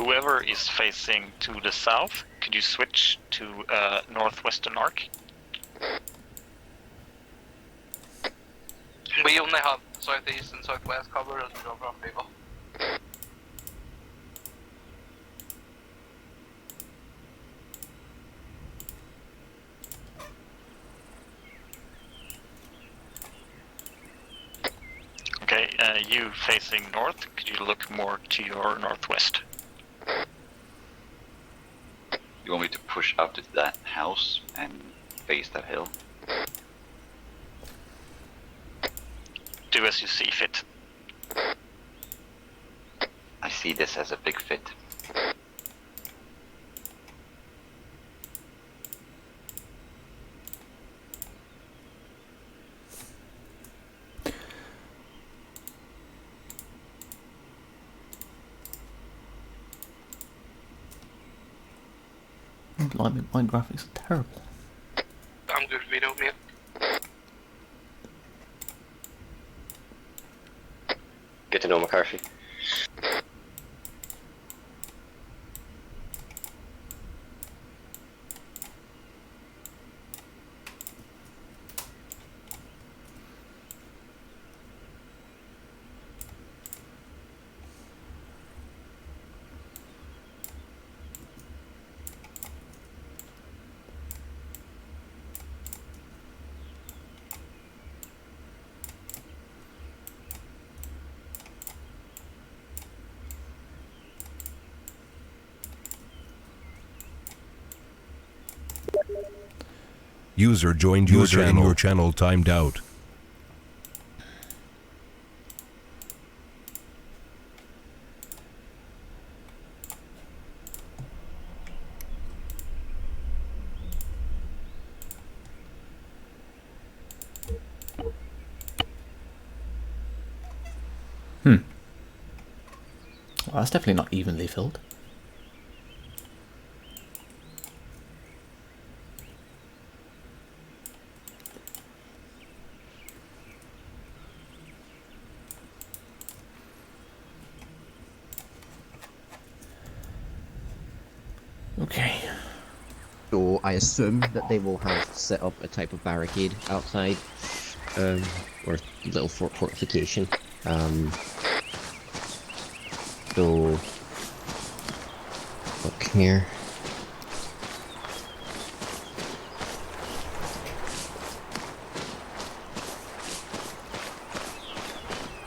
whoever is facing to the south, could you switch to northwestern arc? We only have southeast and southwest covered as we go from people. Okay, you facing north, could you look more to your northwest? You want me to push up to that house and face that hill? Do as you see fit. I see this as a big fit. Blimey, my graphics are terrible. I'm good, Vito, mate. Good to know, McCarthy. User joined your channel. In your channel timed out. Well, that's definitely not evenly filled. Okay. So I assume that they will have set up a type of barricade outside, or little fortification. So look here.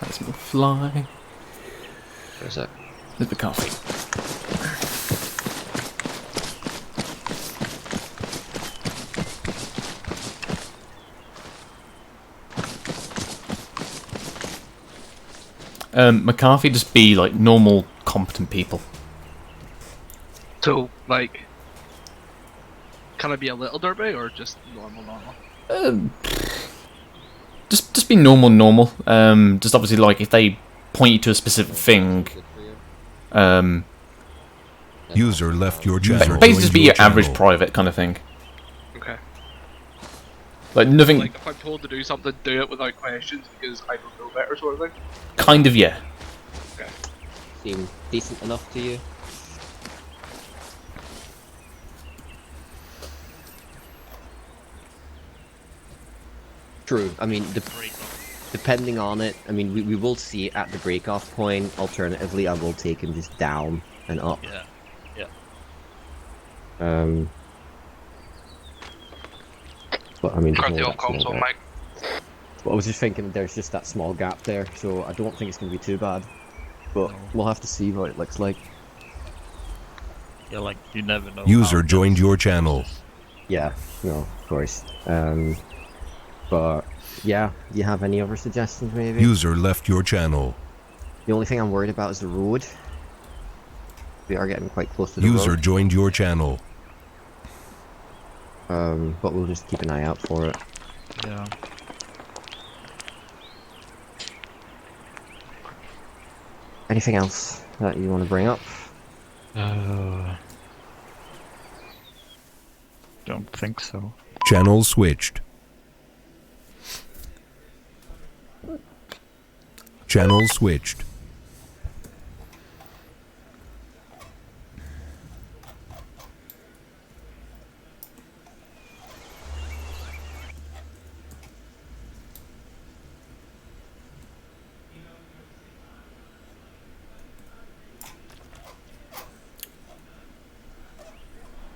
That's my fly. Where's that? There's the coffee. McCarthy, just be like normal, competent people. So, like, can I be a little derby or just normal? Just be normal. Just obviously, like, if they point you to a specific thing, User left your channel. basically just be your average private kind of thing. Okay. Like nothing. Like, if I'm told to do something, do it without questions because I don't know better, sort of thing. Kind of, yeah. Okay. Seem decent enough to you? True. I mean, depending on it, I mean, we will see it at the break-off point. Alternatively, I will take him just down and up. Yeah. But I mean, Cut the there's off console, no Mike. But I was just thinking there's just that small gap there, so I don't think it's going to be too bad. But we'll have to see what it looks like. Yeah, like, you never know. User joined your channel. Yeah, no, of course. But yeah, do you have any other suggestions maybe? User left your channel. The only thing I'm worried about is the road. We are getting quite close to the User road. joined your channel. But we'll just keep an eye out for it. Yeah. Anything else that you want to bring up? Don't think so. Channel switched. Channel switched.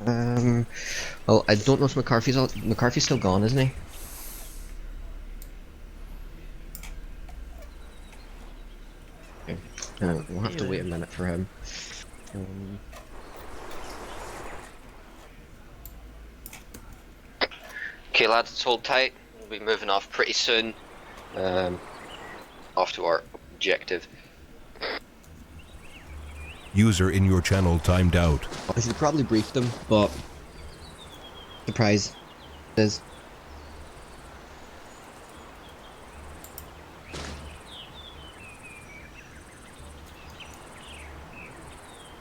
Well, I don't know if McCarthy's still gone, isn't he? Okay. We'll have to wait a minute for him. Okay, lads, let's hold tight. We'll be moving off pretty soon. Off to our objective. User in your channel timed out. I should probably brief them, but surprise is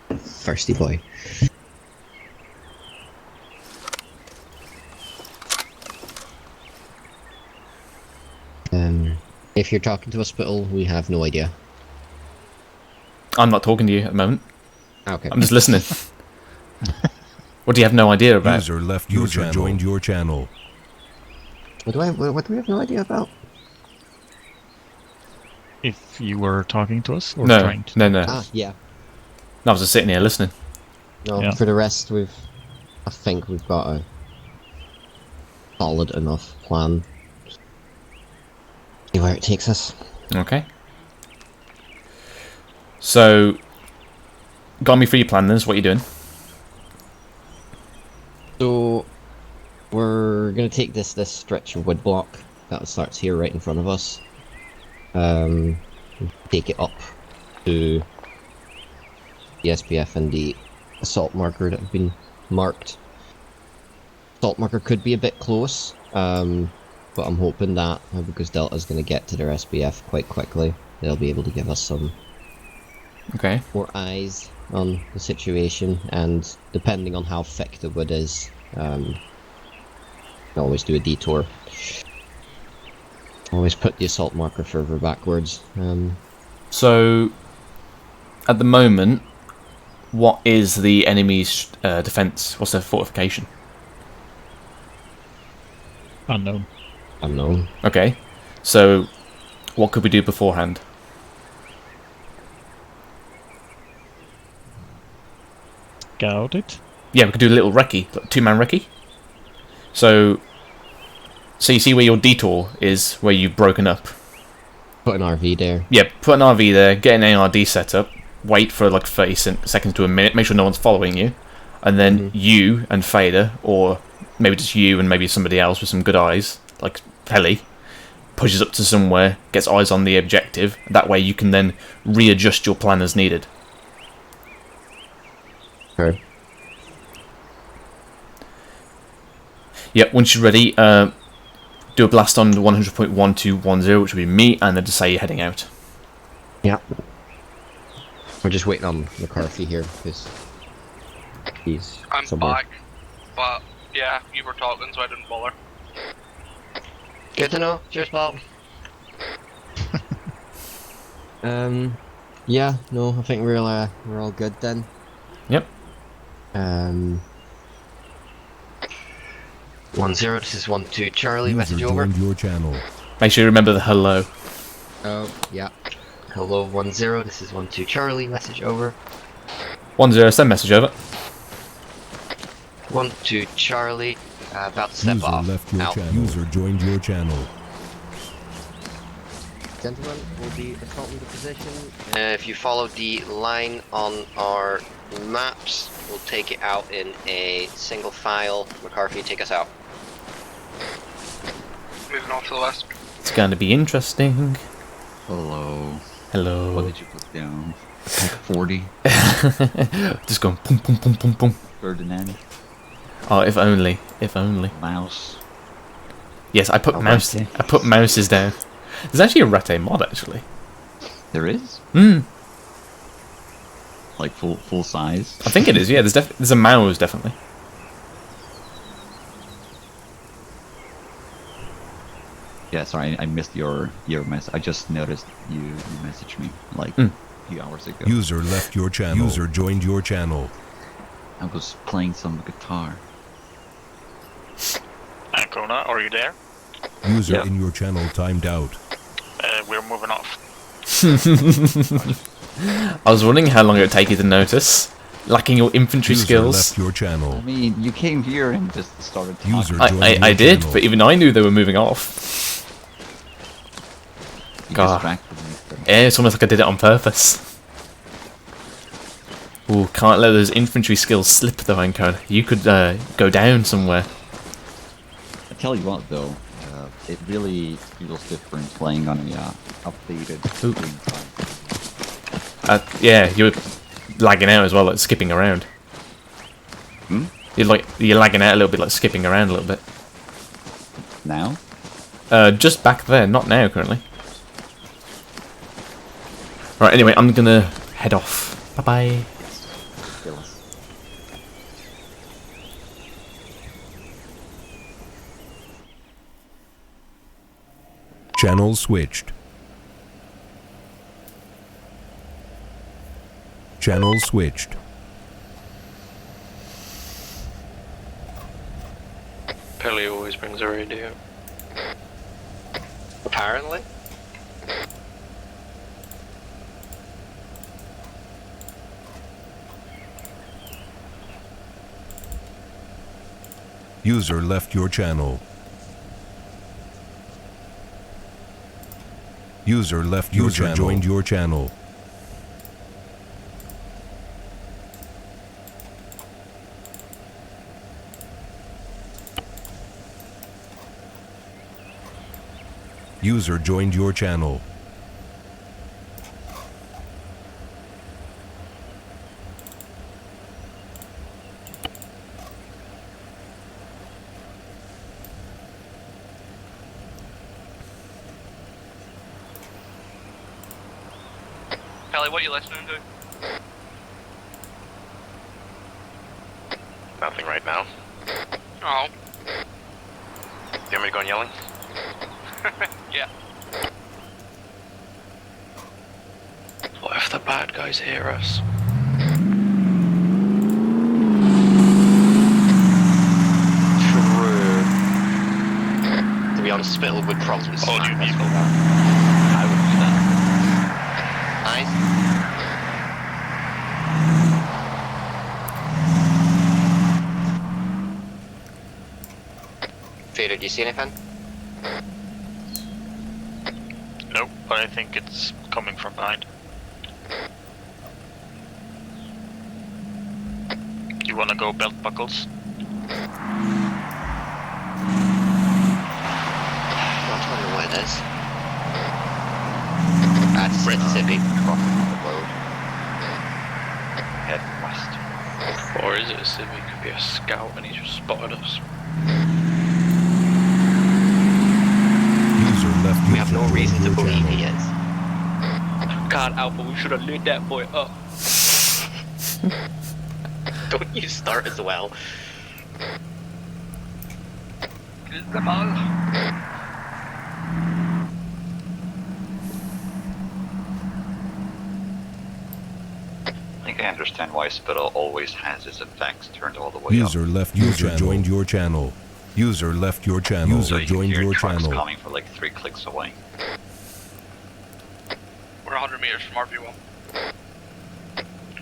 thirsty boy. If you're talking to Hospital, we have no idea. I'm not talking to you at the moment. Okay. I'm just listening. What do you have no idea about? User left your channel. Joined your channel. What do we have no idea about? If you were talking to us or No, trying to. no. Ah, yeah. I was just sitting here listening. No, Yeah. for the rest, I think we've got a solid enough plan. See where it takes us. Okay. So, got me through your plan then, is what you're doing. So, we're gonna take this stretch of wood block that starts here right in front of us. Take it up to the SPF and the assault marker that have been marked. Assault marker could be a bit close, but I'm hoping that because Delta's going to get to their SPF quite quickly, they'll be able to give us some Okay. more eyes on the situation, and depending on how thick the wood is, always do a detour. Always put the assault marker further backwards. So, at the moment, what is the enemy's defense? What's their fortification? Unknown. Unknown. Okay. So, what could we do beforehand? Scout it. Yeah, we could do a little recce, like two-man recce. So you see where your detour is, where you've broken up. Put an RV there. Yeah, put an RV there, get an ARD set up, wait for like 30 seconds to a minute, make sure no one's following you, and then you and Fader, or maybe just you and maybe somebody else with some good eyes, like Pelly, pushes up to somewhere, gets eyes on the objective. That way you can then readjust your plan as needed. Okay. Yep, once you're ready, do a blast on 100.1210, which will be me, and then just say you're heading out. Yeah. We're just waiting on McCarthy here, because he's I'm somewhere. back, but yeah, you were talking, so I didn't bother. Good to know. Cheers, Bob. Yeah, no, I think we're all good then. Yep. 10, this is 12 Charlie, User message over. joined your channel. Make sure you remember the hello. Oh, yeah. Hello 10, this is 12 Charlie, message over. 10, send message over. 12 Charlie, about to step User off. left your Out. channel. User joined your channel. Gentlemen, we'll be assaulting the position. If you follow the line on our maps, we'll take it out in a single file. McCarthy, take us out. Moving off to the west. It's going to be interesting. Hello. Hello. What did you put down? Pack 40? Just going boom, boom, boom, boom, boom. Ferdinand? Oh, if only. If only. Mouse? Yes, I put mouse. Rate. I put mouses down. There's actually a Rate mod, actually. There is? Like full size? I think it is, yeah. There's a mouse, definitely. Yeah, sorry, I missed your message. I just noticed you messaged me like a few hours ago. User left your channel. User joined your channel. I was playing some guitar. Ancona, are you there? User Yeah. in your channel timed out. We're moving off. I was wondering how long it would take you to notice. lacking your infantry User skills. left your I channel. mean, you came here and just started talking. User joined I your did, channel. but even I knew they were moving off. You God. distracted me. So. Yeah, it's almost like I did it on purpose. Ooh, can't let those infantry skills slip though, Ankon. You could go down somewhere. I tell you what, though, it really feels different playing on a updated Ooh. screen size. Yeah, you were lagging out as well, like skipping around. Hmm? You're lagging out a little bit, like skipping around a little bit. Now? Just back there, not now currently. Right, anyway, I'm gonna head off. Bye bye. Jealous. Channel switched. Channel switched. Pelly always brings a radio. Apparently. User left your channel. User left your channel. Joined your channel. User joined your channel. Kelly, what are you listening to? Nothing right now. Oh. You want me to go on yelling? Yeah. What if the bad guys hear us? True. To be honest, Spittle would probably smack us with that. I would do that. Nice. Fader, do you see anything? Nope, but I think it's coming from behind. You wanna go belt buckles? Not wondering what it is. That's Mississippi. Crossing the road. Head west. Or is it a civ? It could be a scout and he just spotted us. User left We your have no channel. reason to Your believe channel. he is. God, Alpha, we should have lit that boy up. Don't you start as well. Kill them all. I think I understand why Spittle always has his effects turned all the way up. User left your channel. Joined your channel. User left your channel. So User you can joined hear your trucks channel. coming for like 3 clicks away. We're 100 meters from RV1.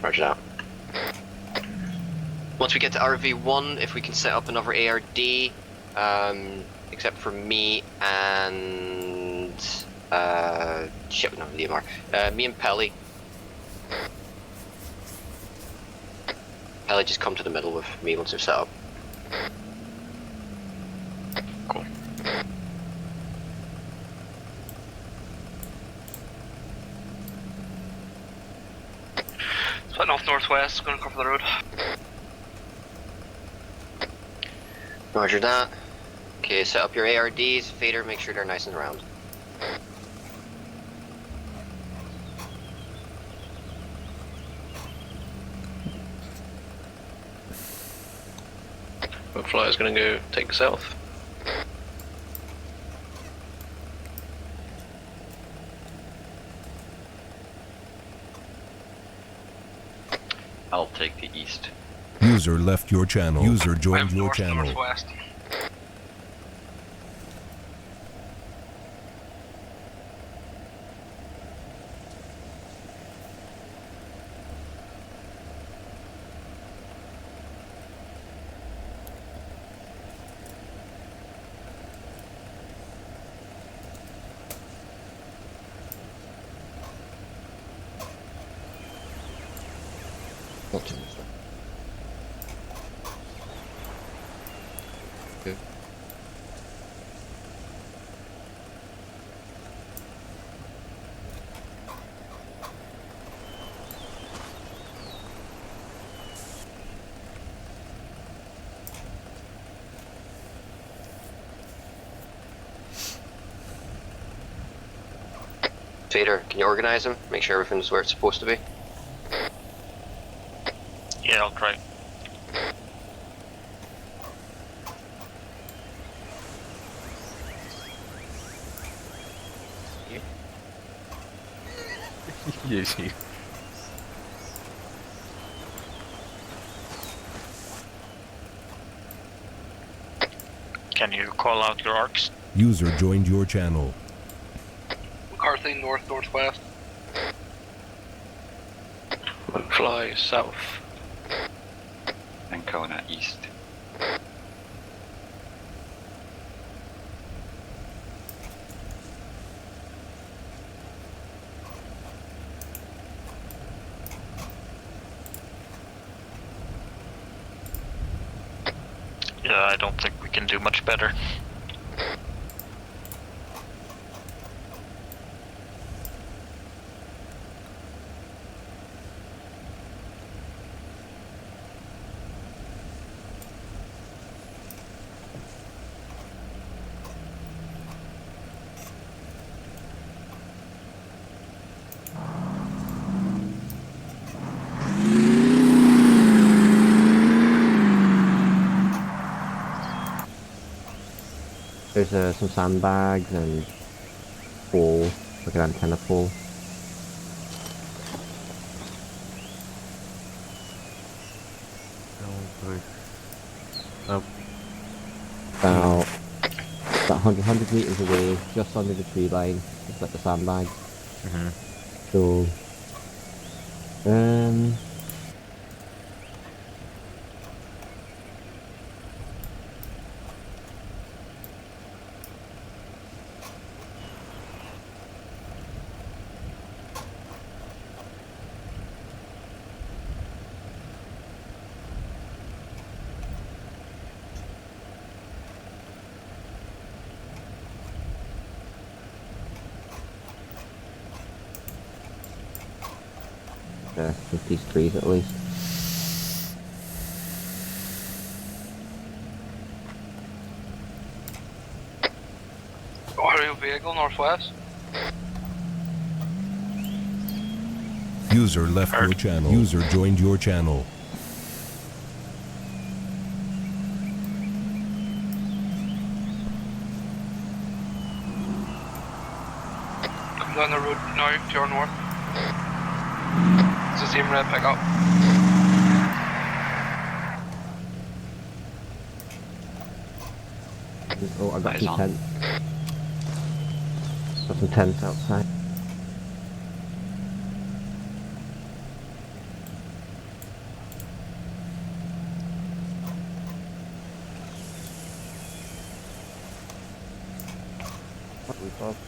Roger that. Once we get to RV1, if we can set up another ARD, except for me and shit, no, Leomar. Me and Pelly. Pelly, just come to the middle with me once they're set up. Cool. Splitting off northwest, gonna cover the road. Roger that. Okay, set up your ARDs. Fader, make sure they're nice and round. But Flyer's gonna go take south. I'll take the east. User left your channel. User joined I'm your north, channel. northwest. not too much. Okay. Vader, can you organize them? Make sure everything's where it's supposed to be. Yeah, I'll try. Yes, you. Can you call out your arcs? User joined your channel. McCarthy, northwest. Fly south. And Kona east. Yeah, I don't think we can do much better. There's some sandbags and pole, like an antenna pole. About 100 meters away, just under the tree line, it's like the sandbags. So, with these trees at least. Aerial vehicle, northwest. User left your channel. User joined your channel. Come down the road now to our north. It's the same red pickup. Oh, I got Eyes some on. tents. Got some tents outside.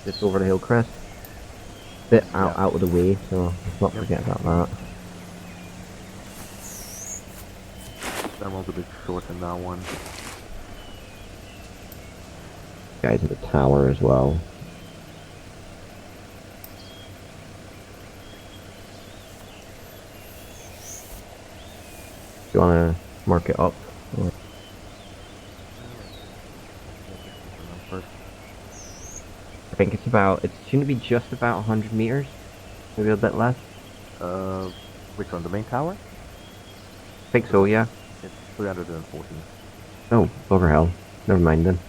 Just over the hill crest. Bit out of the way, so let's not forget about that. Thermal's a bit short in that one. Guys in the tower as well. Do you want to mark it up? Or... I think it shouldn't be just about 100 meters, maybe a bit less. Which one, the main tower? I think so, yeah. It's 314. Oh, bugger hell. Never mind then.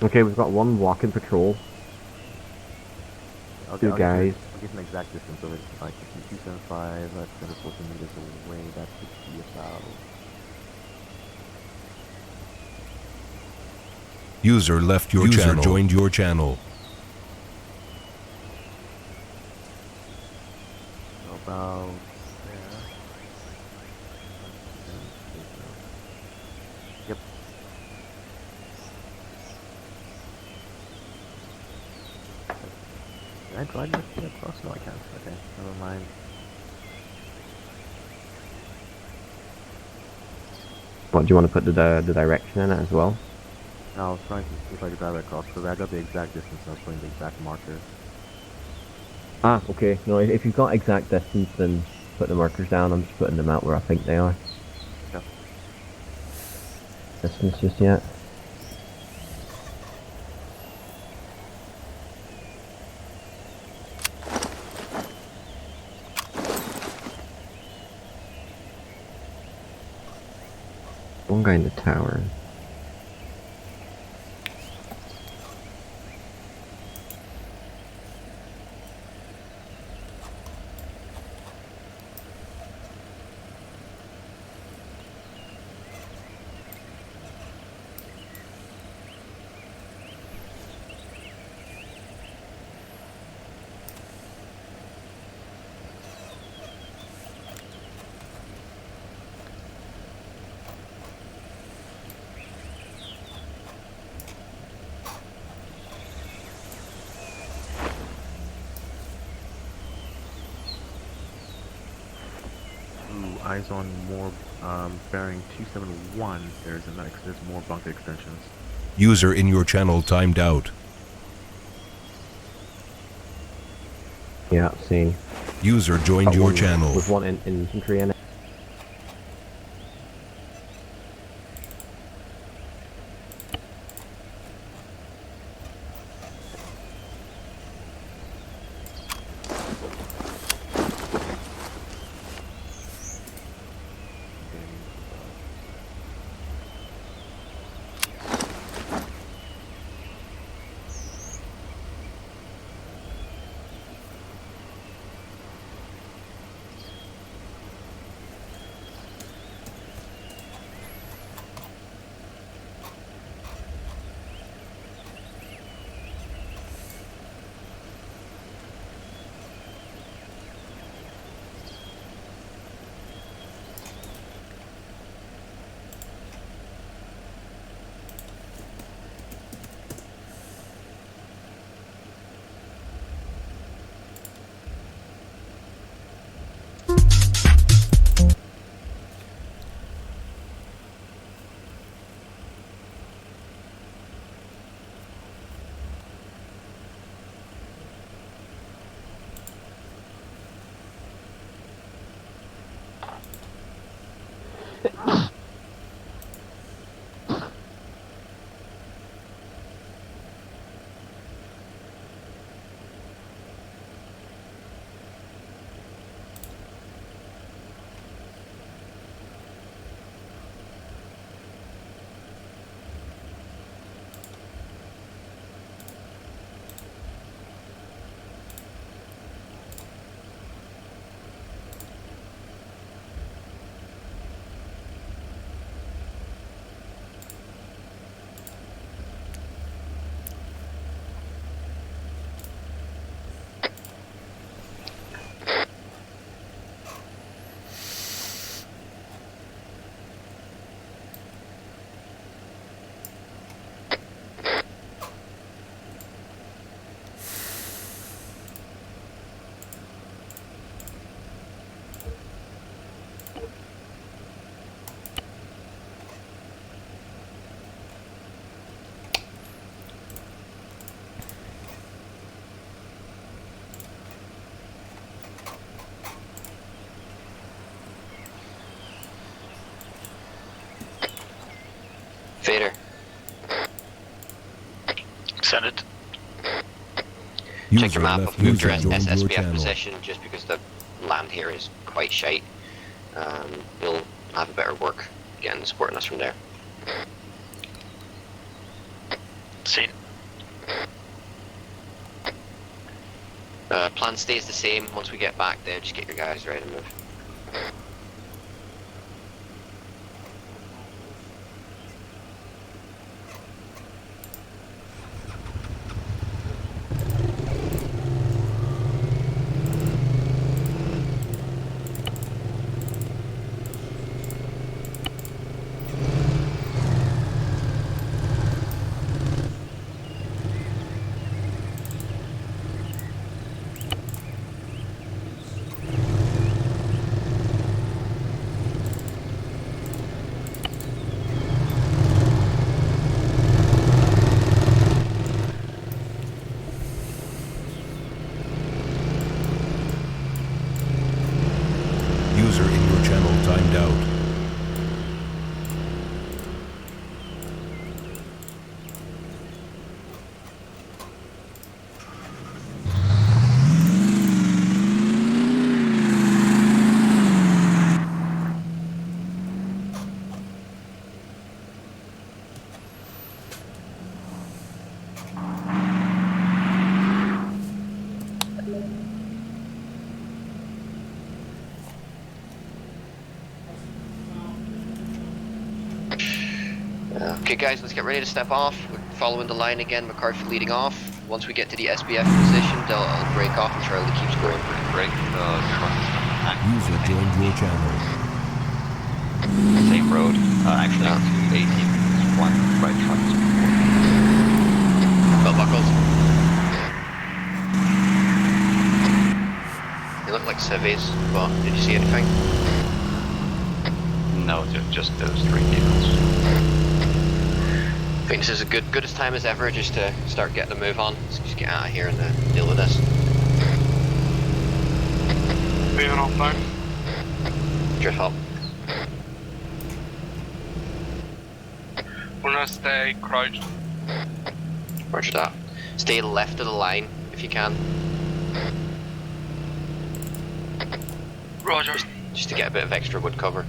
Okay, we've got one walking patrol. Two guys. I'll give an exact distance of it. Like, if you 275, that's 314 meters away, that should be about... User left your channel. User joined your channel. About... Yep. Can I drive this thing across? No, I can't. Okay, never mind. What, do you want to put the direction in it as well? No, I was trying to see if I could drive it across, because I got the exact distance, I was putting the exact marker. Ah, okay. No, if you've got exact distance, then put the markers down. I'm just putting them out where I think they are. Yep. Distance just yet. One guy in the tower. Eyes on more bearing 271. There's more bunker extensions. User in your channel timed out. Yeah, seen. User joined your channel. With one infantry in it. Vader. Send it. Check your map. I've moved your joined your SPF channel. position just because the land here is quite shite. You'll have a better work getting supporting us from there. Seen. Plan stays the same. Once we get back there, just get your guys ready to move. timed out. Okay guys, let's get ready to step off. We're following the line again, McCarthy leading off. Once we get to the SBF position, they'll break off and Charlie keeps going. Break the truck. User joined your channel. Same road. Actually, 280. One right truck. Belt buckles. They look like civvies, but did you see anything? No, just those 3 vehicles. I think this is a good as time as ever just to start getting the move on. Let's just get out of here and deal with this. Moving on back. Drift up. We're gonna stay crouched. Roger that. Stay left of the line if you can. Roger. Just to get a bit of extra wood cover.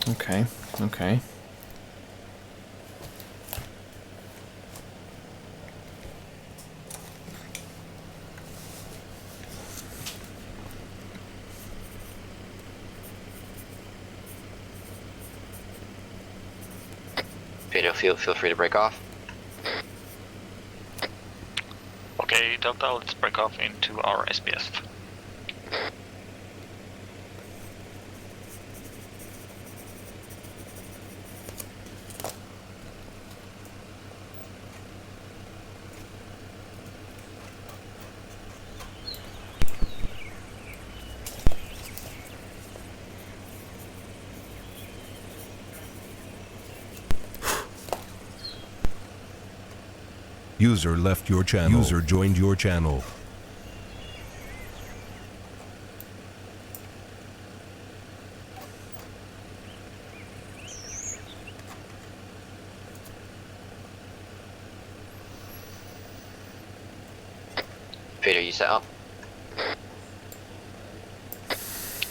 Okay, okay. Feel free to break off. Okay, Delta, let's break off into our SBF. User left your channel. User joined your channel. Peter, you set up?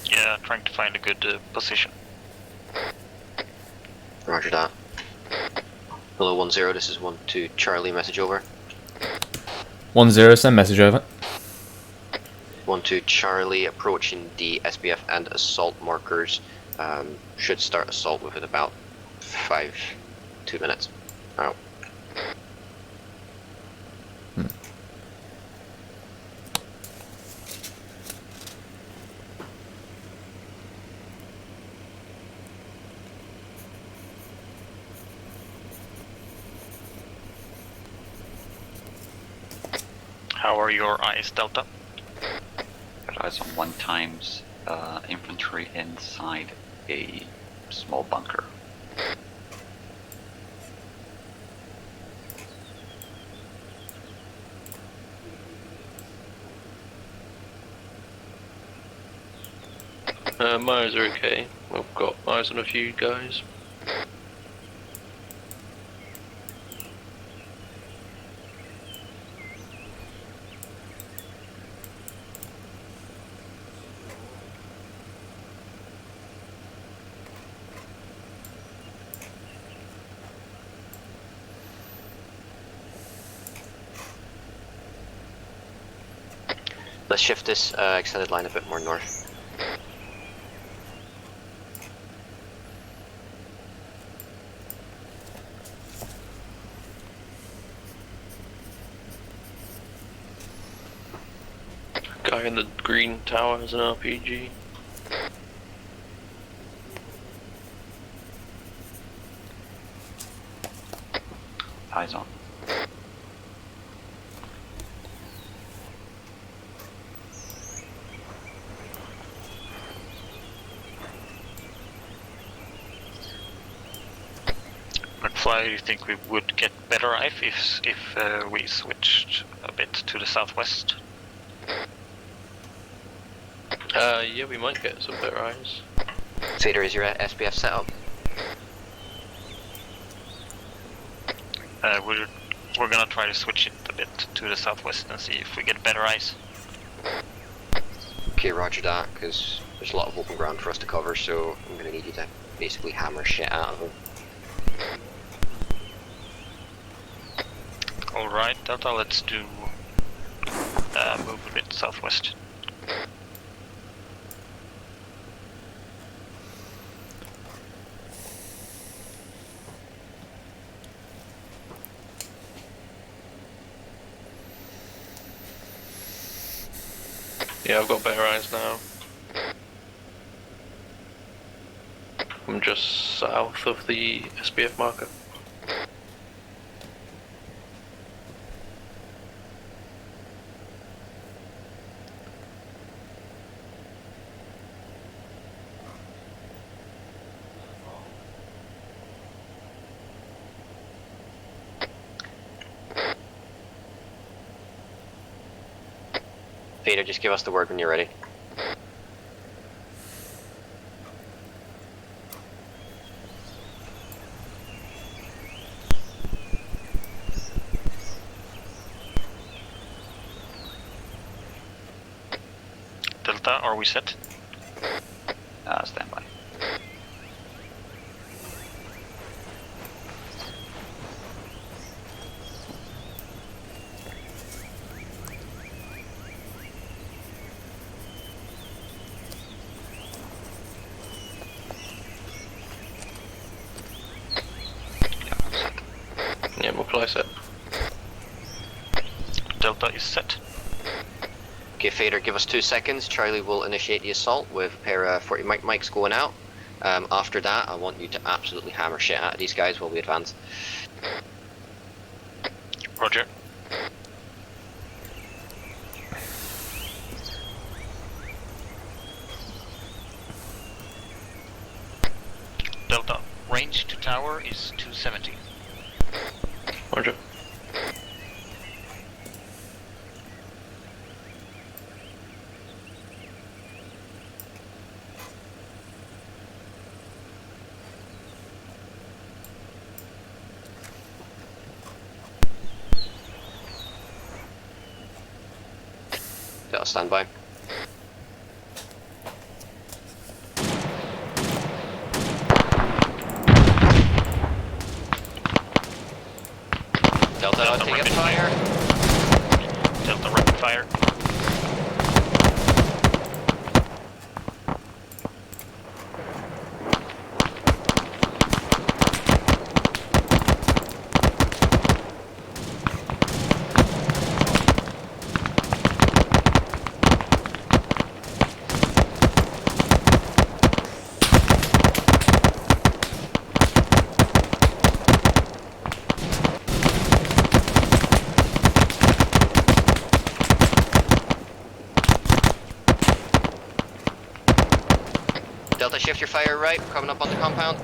Yeah, trying to find a good position. Roger that. Hello 1-0, this is 1-2 Charlie, message over. 1-0, send message over. 1-2 Charlie, approaching the SBF and assault markers. Should start assault within about 2 minutes. Out. How are your eyes, Delta? Got eyes on 1 times infantry inside a small bunker. My eyes are okay. I've got eyes on a few guys. Let's shift this extended line a bit more north. firing the green tower as an RPG. Eyes on. McFly, do you think we would get better life if we switched a bit to the southwest? Yeah, we might get some better eyes. Vader, is your SPF set up? We're gonna try to switch it a bit to the southwest and see if we get better eyes. Okay, roger that, because there's a lot of open ground for us to cover, so I'm gonna need you to basically hammer shit out of them. Alright, Delta, let's do move a bit southwest. Yeah, I've got better eyes now. I'm just south of the SPF marker. Vader, just give us the word when you're ready. Delta, are we set? Stand by. Yeah, McFly set. Delta is set. Okay, Vader, give us 2 seconds. Charlie will initiate the assault with a pair of 40 mics going out. After that, I want you to absolutely hammer shit out of these guys while we advance. Roger. Delta, range to tower is 270. Roger. Delta, stand by. Delta, take up fire. Delta, rapid fire. Delta, shift your fire right. We're coming up on the compound.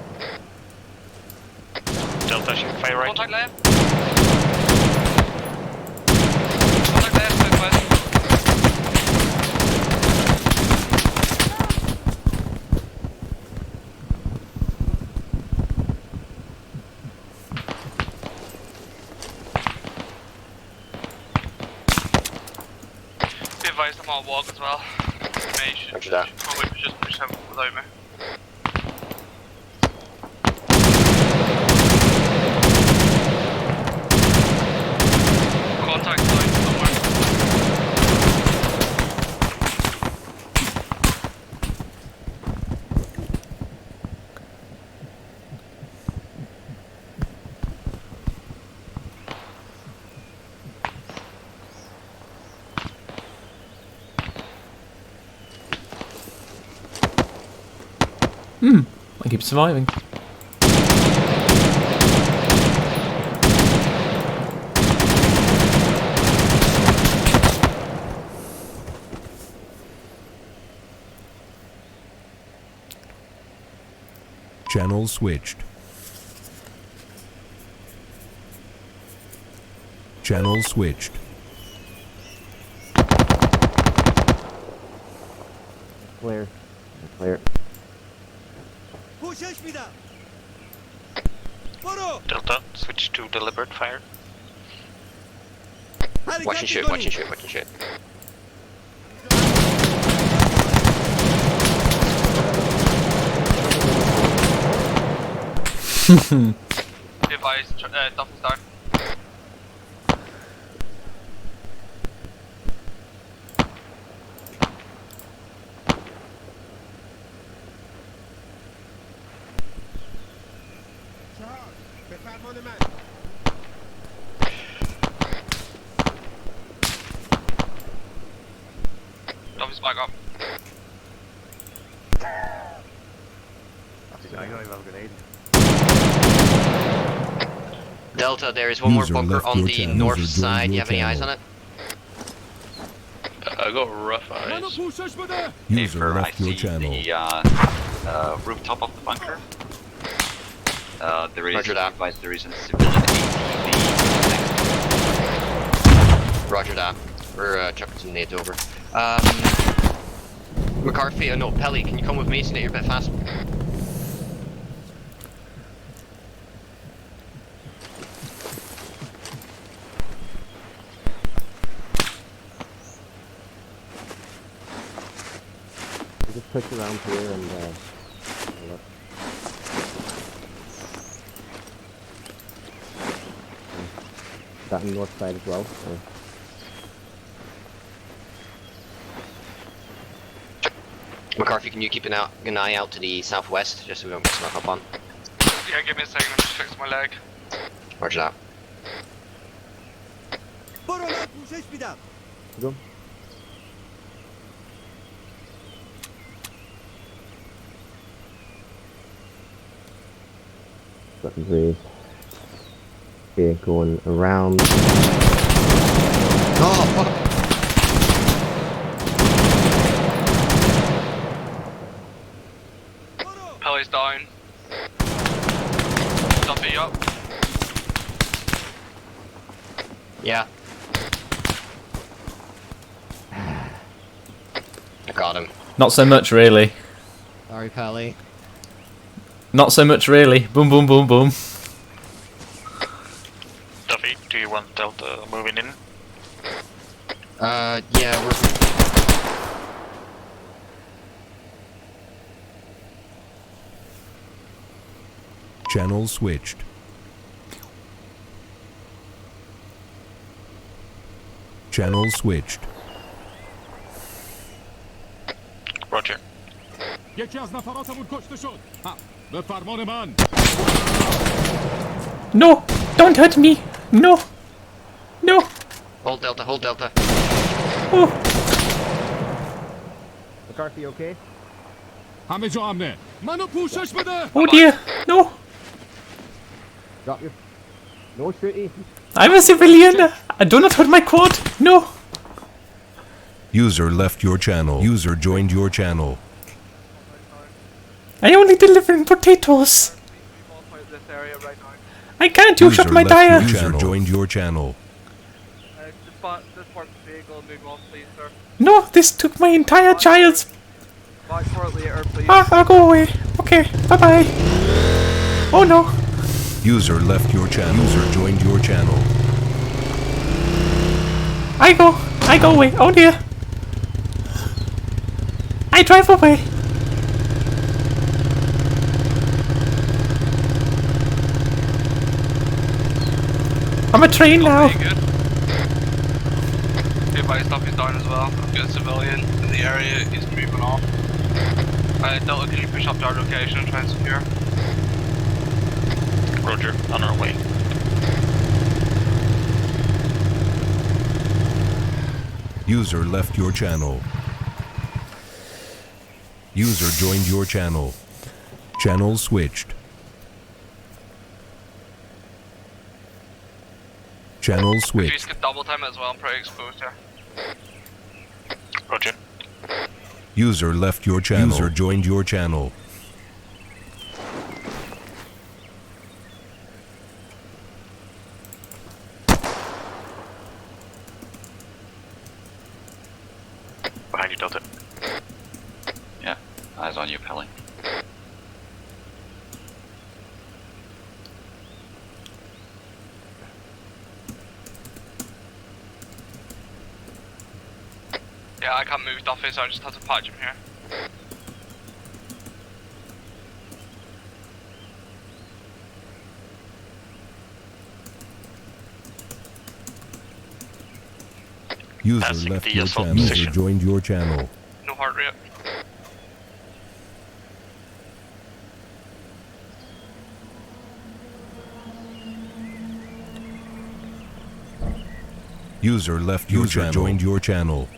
Delta, shift fire right. Contact left. Contact left, southwest. Be advised, I'm on walk as well. May should Roger that. probably position yourself without me. Contact line somewhere. I keep surviving. Channel switched. Channel switched. Clear. Clear. Delta, switch to deliberate fire. Watch and shoot, watch and shoot, watch and shoot. Device, Dolphin start. Dolphin's back up. I don't even have a grenade. Delta, there is one more User bunker left on your the channel. north User joined side. Do you your have any eyes on channel. it? I got rough eyes. User Paper, I left your see channel. the rooftop of the bunker. There is Roger that. advised there is a civilian ATV next. Roger that. We're chucking some nades over. McCarthy, no, Pelly, can you come with me so that you're a bit fast? We just push around here and look. That on the north side as well. McCarthy, can you keep an eye out to the southwest, just so we don't get snuck up on? Yeah, give me a second, I'm just fixing my leg. Roger that. Go. Button three. Okay, going around. Oh, fuck! Pelly's down. Duffy up. Yeah. I got him. Not so much, really. Sorry, Pally. Not so much, really. Boom, boom, boom, boom. Duffy, do you want Delta moving in? Yeah, we're... Channel switched. Channel switched. Roger. No! Don't hurt me! No! No! Hold Delta, hold Delta. Oh! McCarthy, okay? Oh dear! No! Drop your... No shooty. I'm a civilian! I do not hurt my quad! No! User left your channel. User joined your channel. I only delivering potatoes! This area right now. I can't, you shot my tire! User joined your channel. This part of the vehicle, move on please, sir. No, this took my entire child's... Back for it later, please. Ah, I'll go away. Okay, bye-bye. Oh no. User left your channel. User joined your channel. I go away. Oh dear. I drive away. I'm a train now. Okay, good. Be advised, Duffy's down as well. I've got a civilian in the area, he's moving off. Delta, can you push up to our location and try and secure? Roger, on our way. User left your channel. User joined your channel. Channel switched. Channel If you switched. could double time it as well, I'm pretty exposed here. Roger. User left your channel. User joined your channel. Behind you, Delta. Yeah, eyes on you, Pelly. Yeah, I can't move Duffy, so I just have to patch him here. User Passing left the your assault channel. User position. joined your channel. No heart rate. User left your channel. Joined your channel.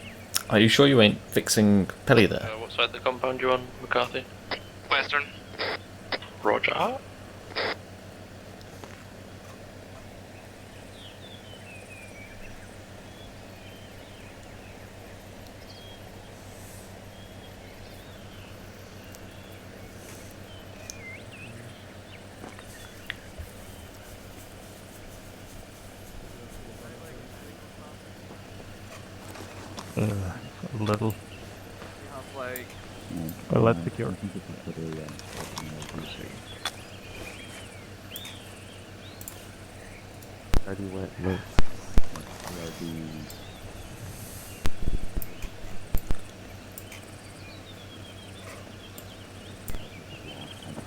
Are you sure you ain't fixing Pelly there? What side of the compound you on, McCarthy? Western. Roger. A little. Have like Well, let's secure. Already went low.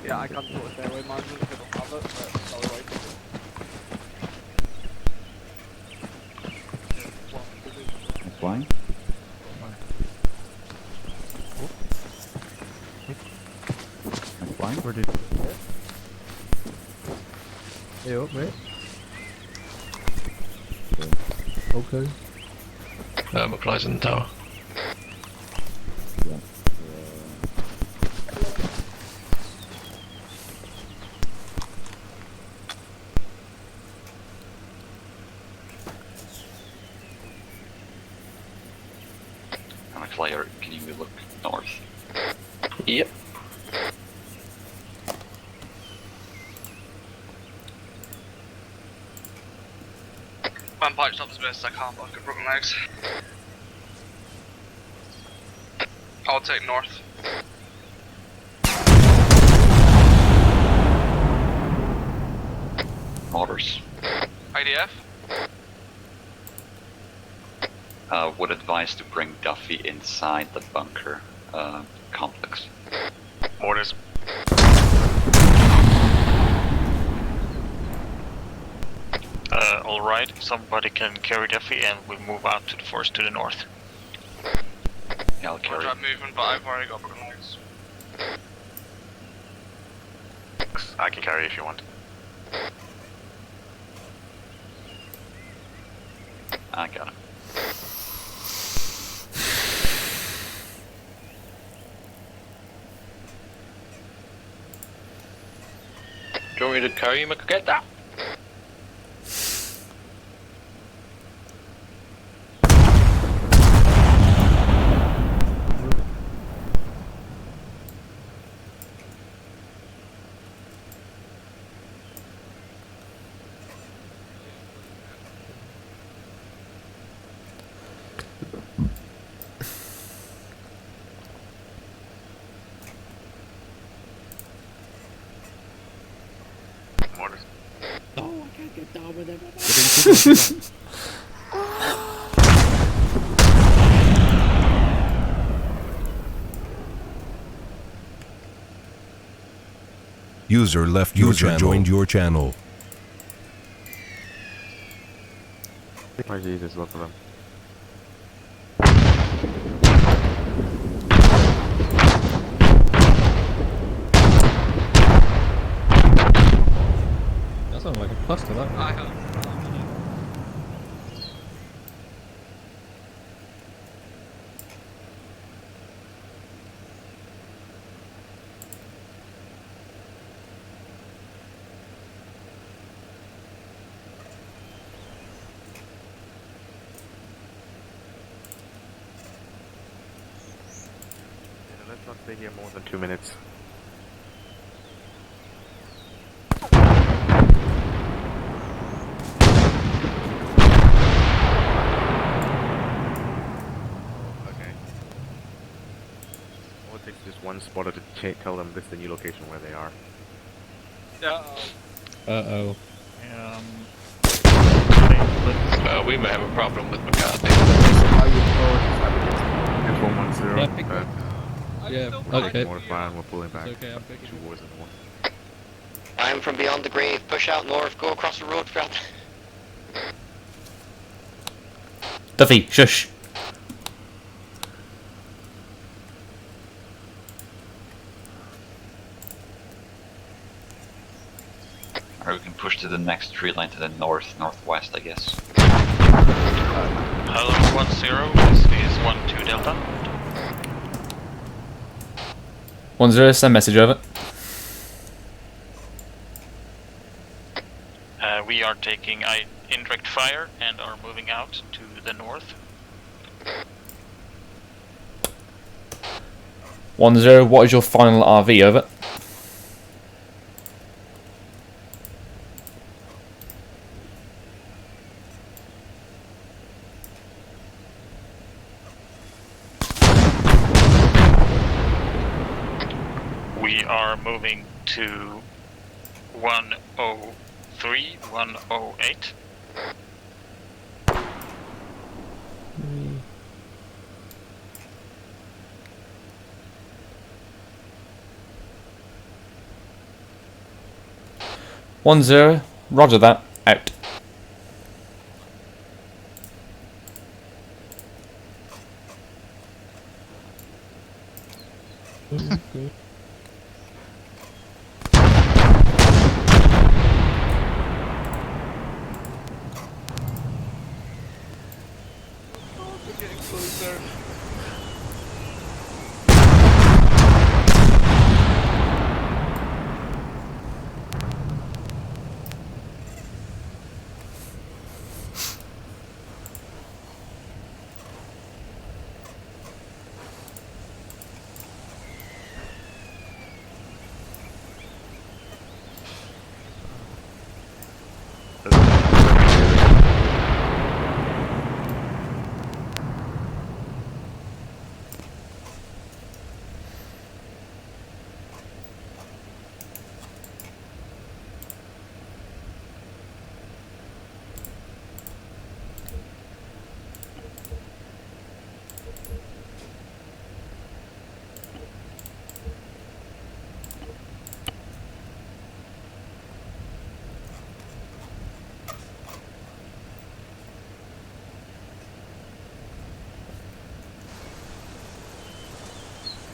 yeah, I can't sort of stay away management if I don't have it, but it's all right. Flying? Flying? Where did Hey up, mate. Okay. McFly's in the tower. Flyer, can you look north? Yep. I'm patched up as best as I can, but I've got broken legs. I'll take north. Orders. IDF? Would advise to bring Duffy inside the bunker complex. Orders. Alright, somebody can carry Duffy and we'll move out to the forest to the north. Yeah, I'll carry. I'll try movement, but I've already got broken legs. I can carry if you want. I got it. Do you want me to carry him? I could get that. Orders. Oh, I can't get down with it. User left your channel. Joined your channel. My Jesus, look at them. That sounds like a cluster, that. I have. not stay here more than 2 minutes. Okay. All it takes is just one spotter to tell them this is the new location where they are. Uh-oh. We may have a problem with McCarthy. F110. Yeah, okay. More fire and we're pulling back. It's okay, I'm picking Two wars in one. I'm from beyond the grave. Push out north. Go across the road, Fred. Duffy, shush. Or we can push to the next tree line to the northwest, I guess. Hello, 10, this is 12 Delta. 10, send message over. We are taking indirect fire and are moving out to the north. 10, what is your final RV, over? We are moving to 103, 108. One zero, roger that, out.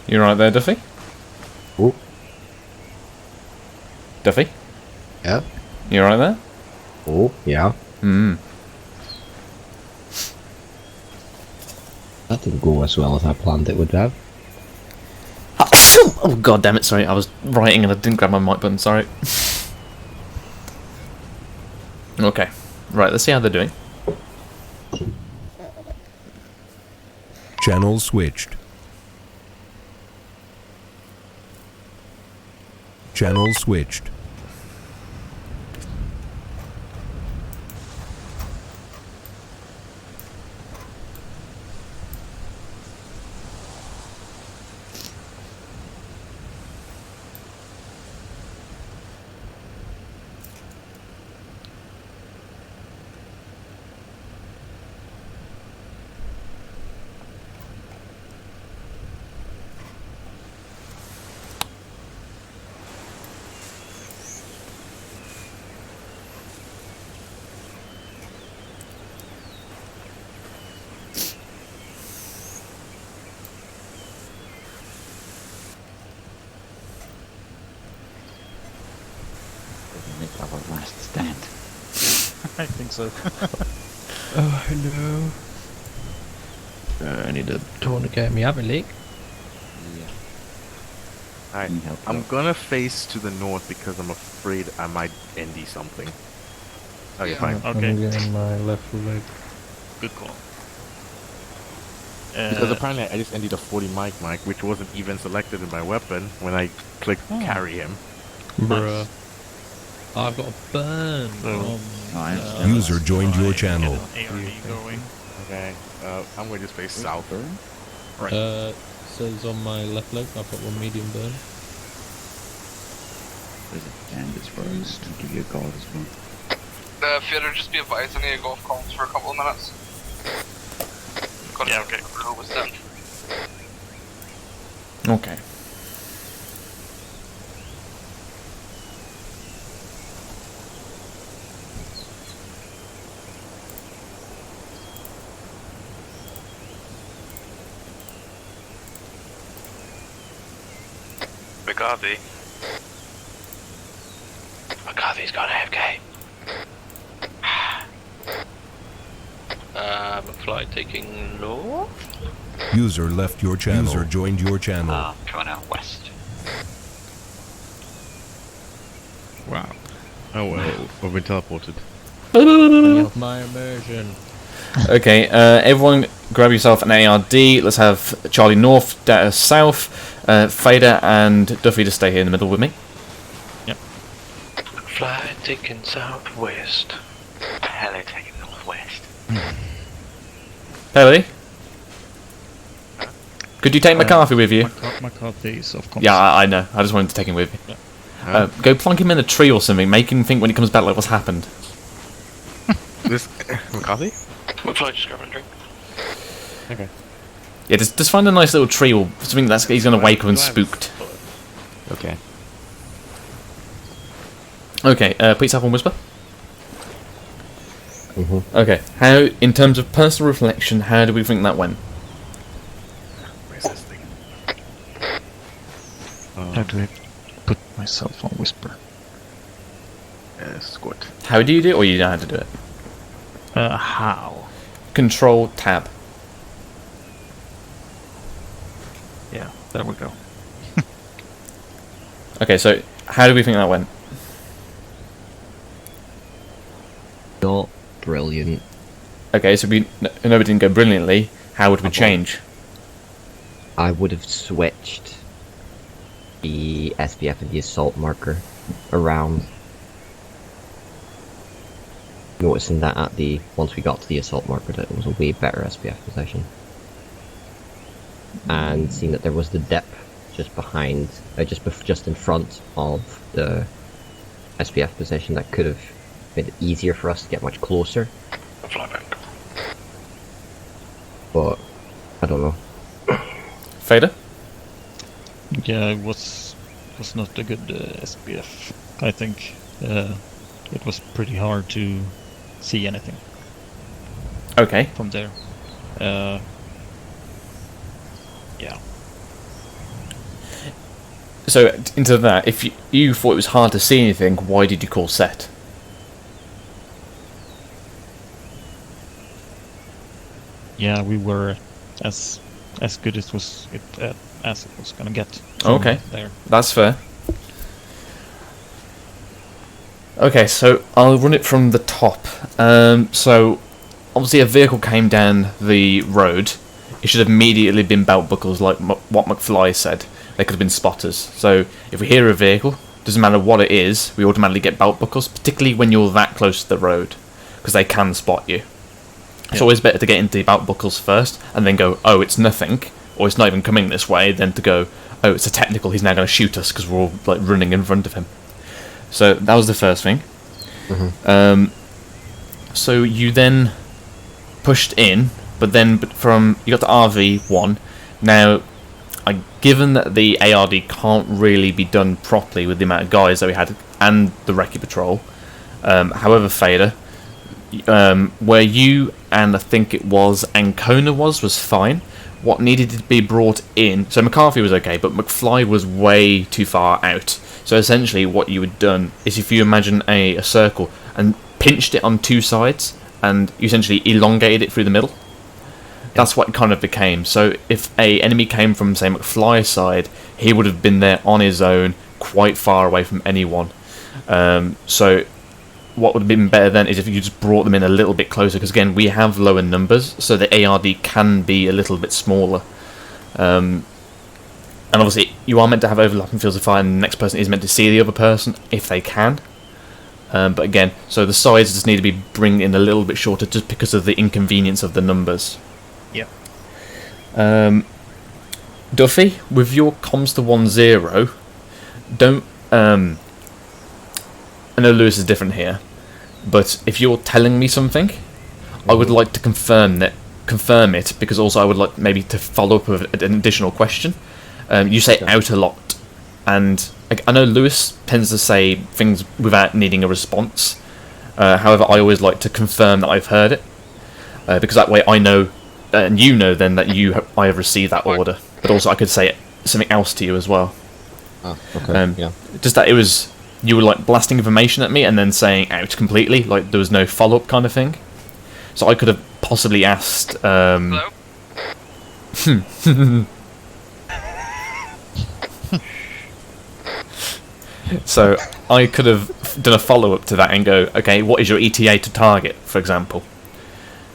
You right there, Duffy? Oh. Duffy? Yeah. You right there? Oh, yeah. Hmm. That didn't go as well as I planned it would have. Oh god damn it, sorry, I was writing and I didn't grab my mic button, sorry. Okay. Right, let's see how they're doing. Channel switched. Channel switched. Make our last stand. I think so. Oh, no. I need a tourniquet me up my leg. Alright, I'm gonna face to the north because I'm afraid I might ND something. Okay, fine. I'm getting my left leg. Good call. Because apparently I just ended a 40 mic, which wasn't even selected in my weapon when I clicked carry him. Bruh. I've got a burn. User joined your channel. Going. Okay, I'm going to space south. Right. Says on my left leg, I've got one medium burn. There's a bandage first. I'll give you a guard as well. Theater, just be advised, I need to go off comms for a couple of minutes. Yeah, okay. Okay. McCarthy. McCarthy's gone AFK. McFly taking north? User left your channel. User joined your channel. Coming out west. Wow. Oh well, I've been teleported. My immersion. Okay, everyone grab yourself an ARD. Let's have Charlie north, Data south, Fader and Duffy to stay here in the middle with me. Yep. Fly taking southwest. Heli taking northwest. Haley? Could you take McCarthy with you? McCarthy's of course. Yeah, I know. I just wanted to take him with you. Yeah. Go plonk him in a tree or something. Make him think when he comes back like what's happened. This McCarthy? McFly just grabbing a drink. Okay. Yeah, just find a nice little tree or something that's he's gonna wake up and spooked. Okay. Okay, please have one whisper. Mm-hmm. Okay, how in terms of personal reflection, how do we think that went? Where's this thing? How do I put myself on whisper? Squat. How do you do it, or you know how to do it? How? Control tab. Yeah, there we go. Okay, so how do we think that went? Not brilliant. Okay, so we no, it didn't go brilliantly. How would we change? I would have switched the SPF and the assault marker around. Noticing that once we got to the assault marker, that it was a way better SPF position. And seeing that there was the dip just behind, just in front of the SPF position, that could have made it easier for us to get much closer. Fly back. But I don't know. Fader? Yeah, it was not a good SPF. I think it was pretty hard to see anything. Okay. From there. Yeah. So into that, if you thought it was hard to see anything, why did you call set? Yeah, we were as good as it was gonna get. Okay, there. That's fair. Okay, so I'll run it from the top. So obviously a vehicle came down the road. It should have immediately been belt buckles, like what McFly said. They could have been spotters. So if we hear a vehicle, doesn't matter what it is, we automatically get belt buckles, particularly when you're that close to the road, because they can spot you. It's always better to get into the belt buckles first, and then go, oh, it's nothing, or it's not even coming this way, than to go, oh, it's a technical, he's now going to shoot us because we're all like running in front of him. So that was the first thing. Mm-hmm. So you then pushed in, but then you got to RV1. Now, given that the ARD can't really be done properly with the amount of guys that we had and the recce patrol, however, Fader, where you and I think it was Ancona was fine. What needed to be brought in, so McCarthy was okay, but McFly was way too far out. So essentially what you had done is, if you imagine a circle and pinched it on two sides and you essentially elongated it through the middle, that's what it kind of became. So if a enemy came from, say, McFly's side, he would have been there on his own, quite far away from anyone. So what would have been better then is if you just brought them in a little bit closer, because again, we have lower numbers, so the ARD can be a little bit smaller. And obviously, you are meant to have overlapping fields of fire, and the next person is meant to see the other person if they can. But again, so the size just need to be bring in a little bit shorter, just because of the inconvenience of the numbers. Yep. Duffy, with your comms to 1-0, don't. I know Lewis is different here, but if you're telling me something, I would like to confirm it, because also I would like maybe to follow up with an additional question. You say out a lot, and I know Lewis tends to say things without needing a response. However, I always like to confirm that I've heard it, because that way I know, and you know then that I have received that order. But also I could say something else to you as well. Oh, okay. Yeah. Just that you were like blasting information at me and then saying out completely, like there was no follow-up kind of thing. So I could have possibly asked. Hello? So I could have done a follow-up to that and go, okay, what is your ETA to target, for example?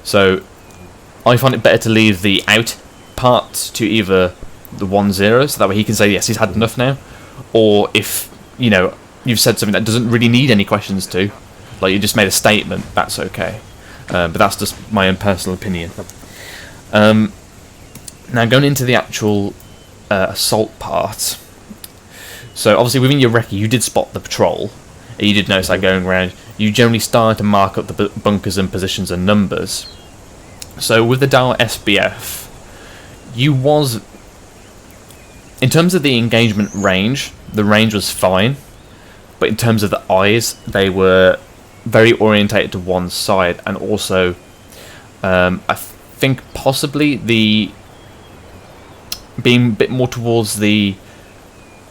So I find it better to leave the out part to either the 1-0, so that way he can say yes, he's had enough now, or if you've said something that doesn't really need any questions to, like you just made a statement, that's okay. But that's just my own personal opinion. Now going into the actual assault part. So obviously within your recce you did spot the patrol, and you did notice that going around. You generally started to mark up the bunkers and positions and numbers. So with the Dow SBF, in terms of the engagement range, the range was fine, but in terms of the eyes, they were very orientated to one side, and also I think possibly being a bit more towards the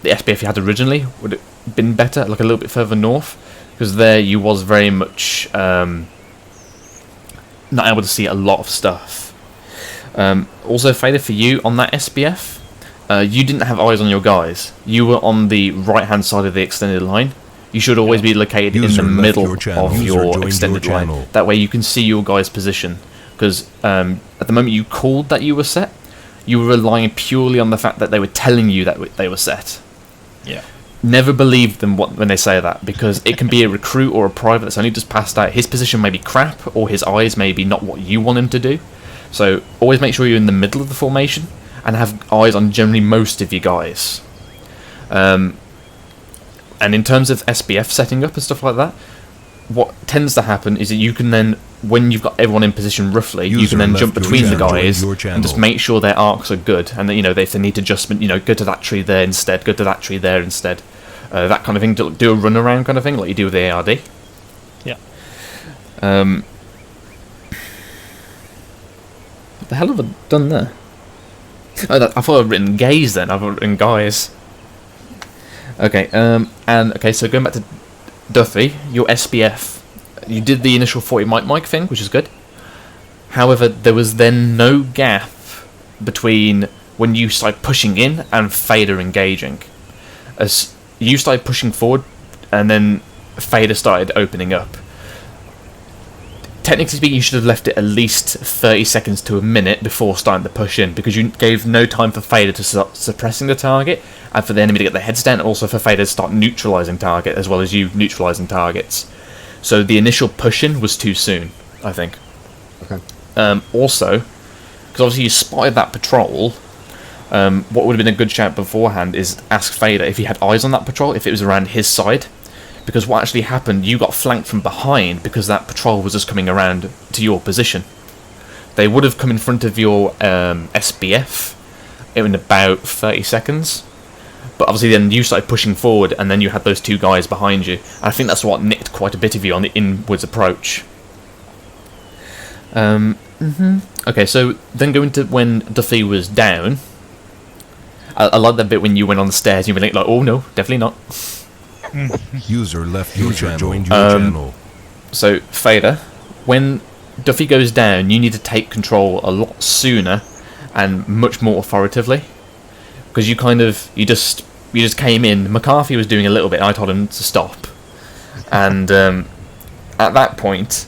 SBF you had originally would have been better, like a little bit further north, because there you was very much not able to see a lot of stuff. Also, Fader, for you on that SBF, you didn't have eyes on your guys. You were on the right-hand side of the extended line. You should always be located in the middle of your extended line. That way you can see your guys' position. Because at the moment you called that you were set, you were relying purely on the fact that they were telling you that they were set. Yeah. Never believe them when they say that, because it can be a recruit or a private that's only just passed out. His position may be crap, or his eyes may be not what you want him to do. So always make sure you're in the middle of the formation and have eyes on generally most of your guys. And in terms of SBF setting up and stuff like that, what tends to happen is that you can then, when you've got everyone in position roughly, you can then jump between the guys and just make sure their arcs are good, and that, if they need adjustment, go to that tree there instead, go to that tree there instead, that kind of thing. Do a run around kind of thing like you do with the ARD. Yeah. What the hell have I done there? Oh, I thought I'd written gays then. I've written guys. Okay, so going back to Duffy, your SBF, you did the initial 40 mic thing, which is good. However, there was then no gap between when you started pushing in and Fader engaging. As you started pushing forward, and then Fader started opening up. Technically speaking, you should have left it at least 30 seconds to a minute before starting to push in, because you gave no time for Fader to start suppressing the target, and for the enemy to get their heads down, and also for Fader to start neutralising target, as well as you neutralising targets. So the initial push-in was too soon, I think. Okay. Also, because obviously you spotted that patrol, what would have been a good shout beforehand is ask Fader if he had eyes on that patrol, if it was around his side. Because what actually happened, you got flanked from behind because that patrol was just coming around to your position. They would have come in front of your SBF in about 30 seconds. But obviously then you started pushing forward, and then you had those two guys behind you. And I think that's what nicked quite a bit of you on the inwards approach. Okay, so then going to when Duffy was down. I like that bit when you went on the stairs and you were like, oh no, definitely not. User left your channel. Joined your channel. So, Fader, when Duffy goes down, you need to take control a lot sooner and much more authoritatively. Because you just came in. McCarthy was doing a little bit, and I told him to stop. And at that point,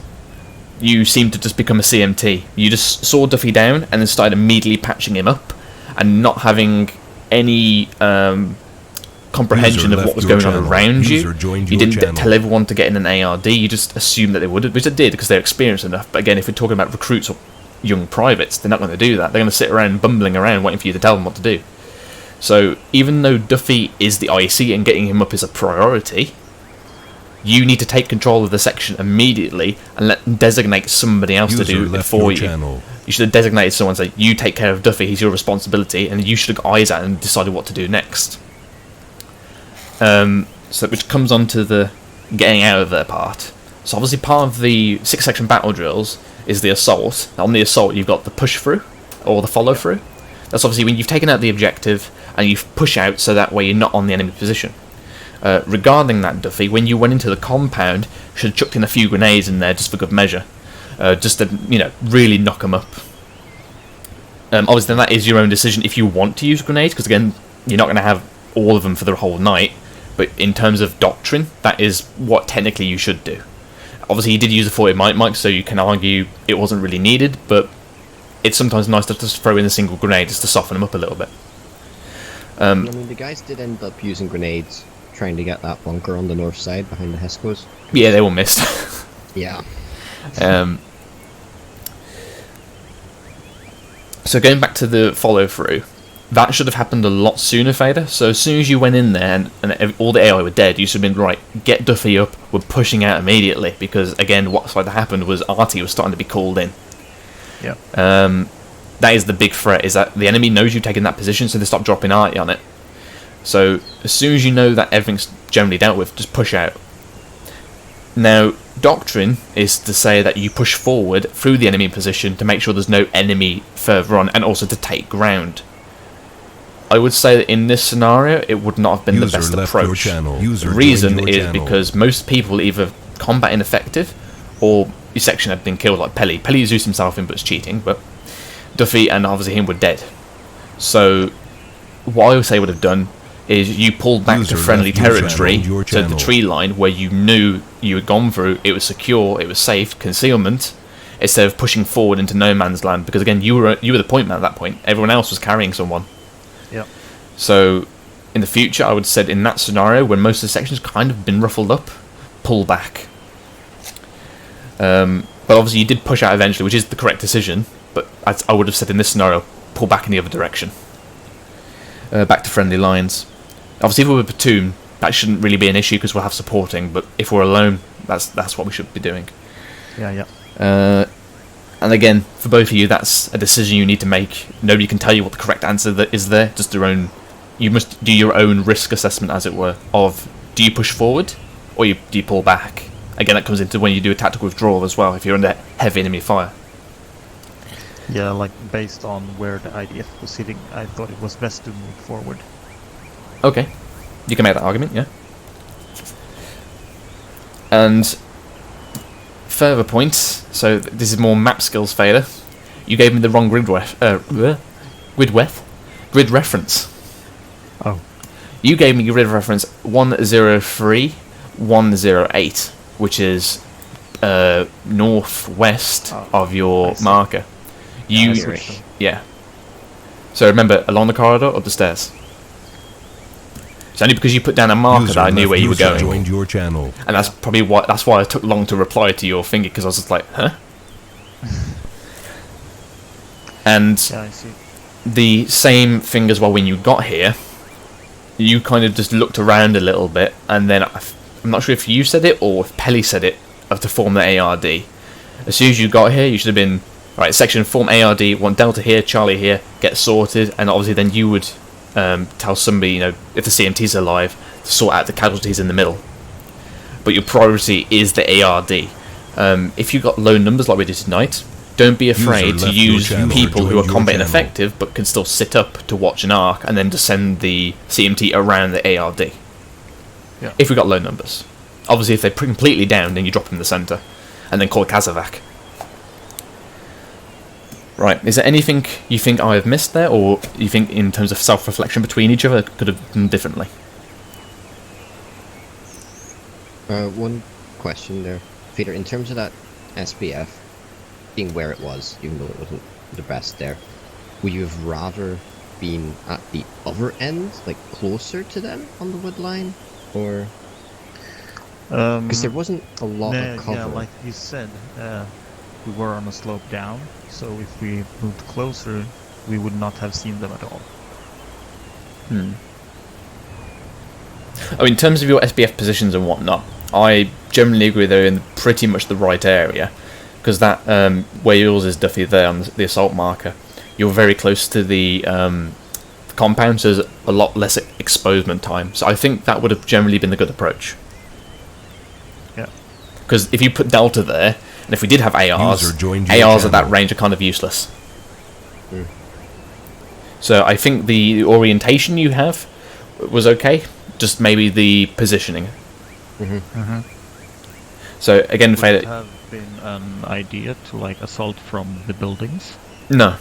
you seemed to just become a CMT. You just saw Duffy down and then started immediately patching him up, and not having any comprehension of what was going on around you. You didn't tell everyone to get in an ARD. You just assumed that they would, which they did because they're experienced enough. But again, if we're talking about recruits or young privates, they're not going to do that. They're going to sit around bumbling around waiting for you to tell them what to do. So even though Duffy is the IC and getting him up is a priority, you need to take control of the section immediately and designate somebody else to do it for you. You should have designated someone and say, you take care of Duffy, he's your responsibility, and you should have got eyes at and decided what to do next. So which comes on to the getting out of their part. So obviously part of the 6-section battle drills is the assault. On the assault you've got the push through, or the follow through. That's obviously when you've taken out the objective and you push out so that way you're not on the enemy position. Regarding that, Duffy, when you went into the compound, you should have chucked in a few grenades in there just for good measure, just to really knock them up. Obviously, then that is your own decision if you want to use grenades, because again, you're not going to have all of them for the whole night. But in terms of doctrine, that is what technically you should do. Obviously, he did use a 40 mic, so you can argue it wasn't really needed, but it's sometimes nice to just throw in a single grenade just to soften them up a little bit. I mean, the guys did end up using grenades trying to get that bunker on the north side behind the Hescos. Yeah, they all missed. Yeah. So going back to the follow through, that should have happened a lot sooner, Fader. So as soon as you went in there and all the AI were dead, you should have been right. Get Duffy up. We're pushing out immediately because again, what started to happen was Artie was starting to be called in. Yeah. That is the big threat. Is that the enemy knows you've taken that position, so they stop dropping Artie on it. So as soon as you know that everything's generally dealt with, just push out. Now, doctrine is to say that you push forward through the enemy position to make sure there's no enemy further on, and also to take ground. I would say that in this scenario, it would not have been the best approach. The reason is because most people either combat ineffective, or your section had been killed, like Pelly. Pelly Zeus himself in, but it's cheating, but Duffy and obviously him were dead. So what I would say would have done is you pulled back to friendly territory, to the tree line where you knew you had gone through, it was secure, it was safe, concealment, instead of pushing forward into no man's land, because again, you were the point man at that point, everyone else was carrying someone. Yep. So, in the future, I would have said in that scenario, when most of the sections kind of been ruffled up, pull back. But obviously you did push out eventually, which is the correct decision, but I would have said in this scenario, pull back in the other direction. Back to friendly lines. Obviously, if we were platoon, that shouldn't really be an issue because we'll have supporting. But if we're alone, that's what we should be doing. Yeah. And again, for both of you, that's a decision you need to make. Nobody can tell you what the correct answer is there. Just your own. You must do your own risk assessment, as it were. Of do you push forward or do you pull back? Again, that comes into when you do a tactical withdrawal as well. If you're under heavy enemy fire. Yeah, like based on where the IDF was sitting, I thought it was best to move forward. Okay, you can make that argument, yeah. And further points. So this is more map skills, Fader. You gave me the wrong grid reference. Oh. You gave me grid reference 103-108, which is northwest of your marker. Yeah. So remember, along the corridor or the stairs? It's only because you put down a marker that I knew where you were going. Joined your channel. And that's probably that's why I took long to reply to your thingy, because I was just like, huh? And yeah, I see. The same thing as well when you got here, you kind of just looked around a little bit, and then I'm not sure if you said it or if Pelly said it, to form the ARD. As soon as you got here, you should have been, right, section, form ARD, want Delta here, Charlie here, get sorted, and obviously then you would tell somebody, if the CMT's alive, to sort out the casualties in the middle. But your priority is the ARD. If you've got low numbers like we did tonight, don't be afraid to use people who are combat ineffective but can still sit up to watch an arc and then to send the CMT around the ARD. Yeah. If we've got low numbers. Obviously, if they're completely down, then you drop them in the centre and then call Kazovac. Right, is there anything you think I have missed there, or you think in terms of self-reflection between each other could have done differently? One question there. Peter, in terms of that SPF, being where it was, even though it wasn't the best there, would you have rather been at the other end, like closer to them on the wood line, or? Because there wasn't a lot of cover. Yeah, like you said, we were on a slope down, so if we moved closer, we would not have seen them at all. I mean, in terms of your SBF positions and whatnot, I generally agree they're in pretty much the right area, because that where yours is, Duffy, there on the assault marker, you're very close to the compound, so there's a lot less exposement time. So I think that would have generally been the good approach. Yeah. Because if you put Delta there, and if we did have ARs, ARs at that range are kind of useless. So I think the orientation you have was okay, just maybe the positioning. So again, would it have been an idea to like assault from the buildings? No,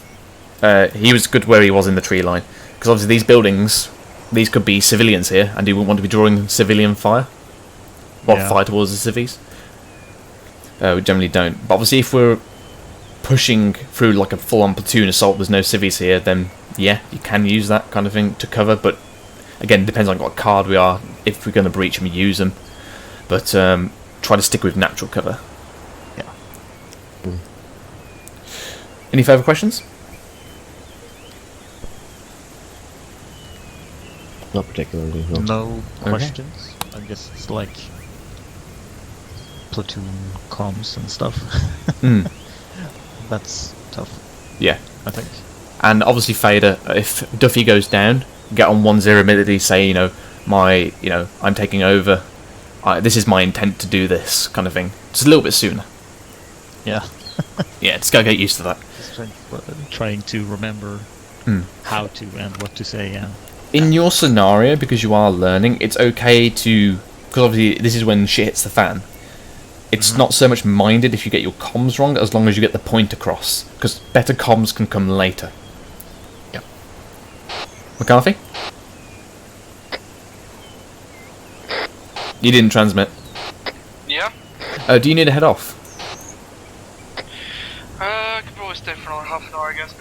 he was good where he was in the tree line, because obviously these buildings, these could be civilians here, and he wouldn't want to be drawing civilian fire, or fire towards the civvies. We generally don't. But obviously, if we're pushing through like a full-on platoon assault, there's no civvies here, then yeah, you can use that kind of thing to cover. But again, it depends on what card we are. If we're going to breach them, use them. But try to stick with natural cover. Yeah. Any further questions? Not particularly. No questions. I guess it's like platoon comms and stuff. That's tough. Yeah, I think. And obviously, Fader, if Duffy goes down, get on 1-0 immediately. Say, I'm taking over. This is my intent to do this kind of thing. Just a little bit sooner. Yeah. Yeah, just gotta get used to that. Just trying to remember how to and what to say. Yeah. In your scenario, because you are learning, it's okay to, because obviously this is when shit hits the fan. It's not so much minded if you get your comms wrong, as long as you get the point across, because better comms can come later. Yeah. McCarthy? You didn't transmit. Yeah? Do you need to head off? I could probably stay for another half an hour, I guess.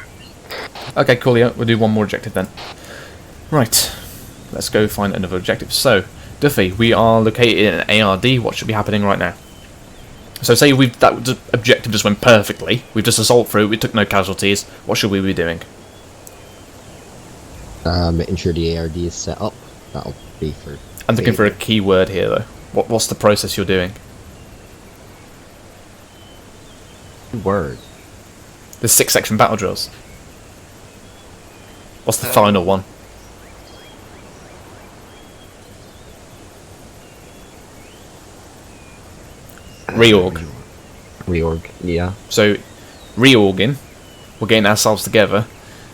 Okay, cool, yeah, we'll do one more objective then. Right, let's go find another objective. So, Duffy, we are located in an ARD. What should be happening right now? So say that objective just went perfectly. We've just assault through. We took no casualties. What should we be doing? Ensure the ARD is set up. That'll be for. I'm looking for a keyword here though. What's the process you're doing? Word. The 6-section battle drills. What's the final one? Reorg. Reorg, yeah. So, reorging, we're getting ourselves together.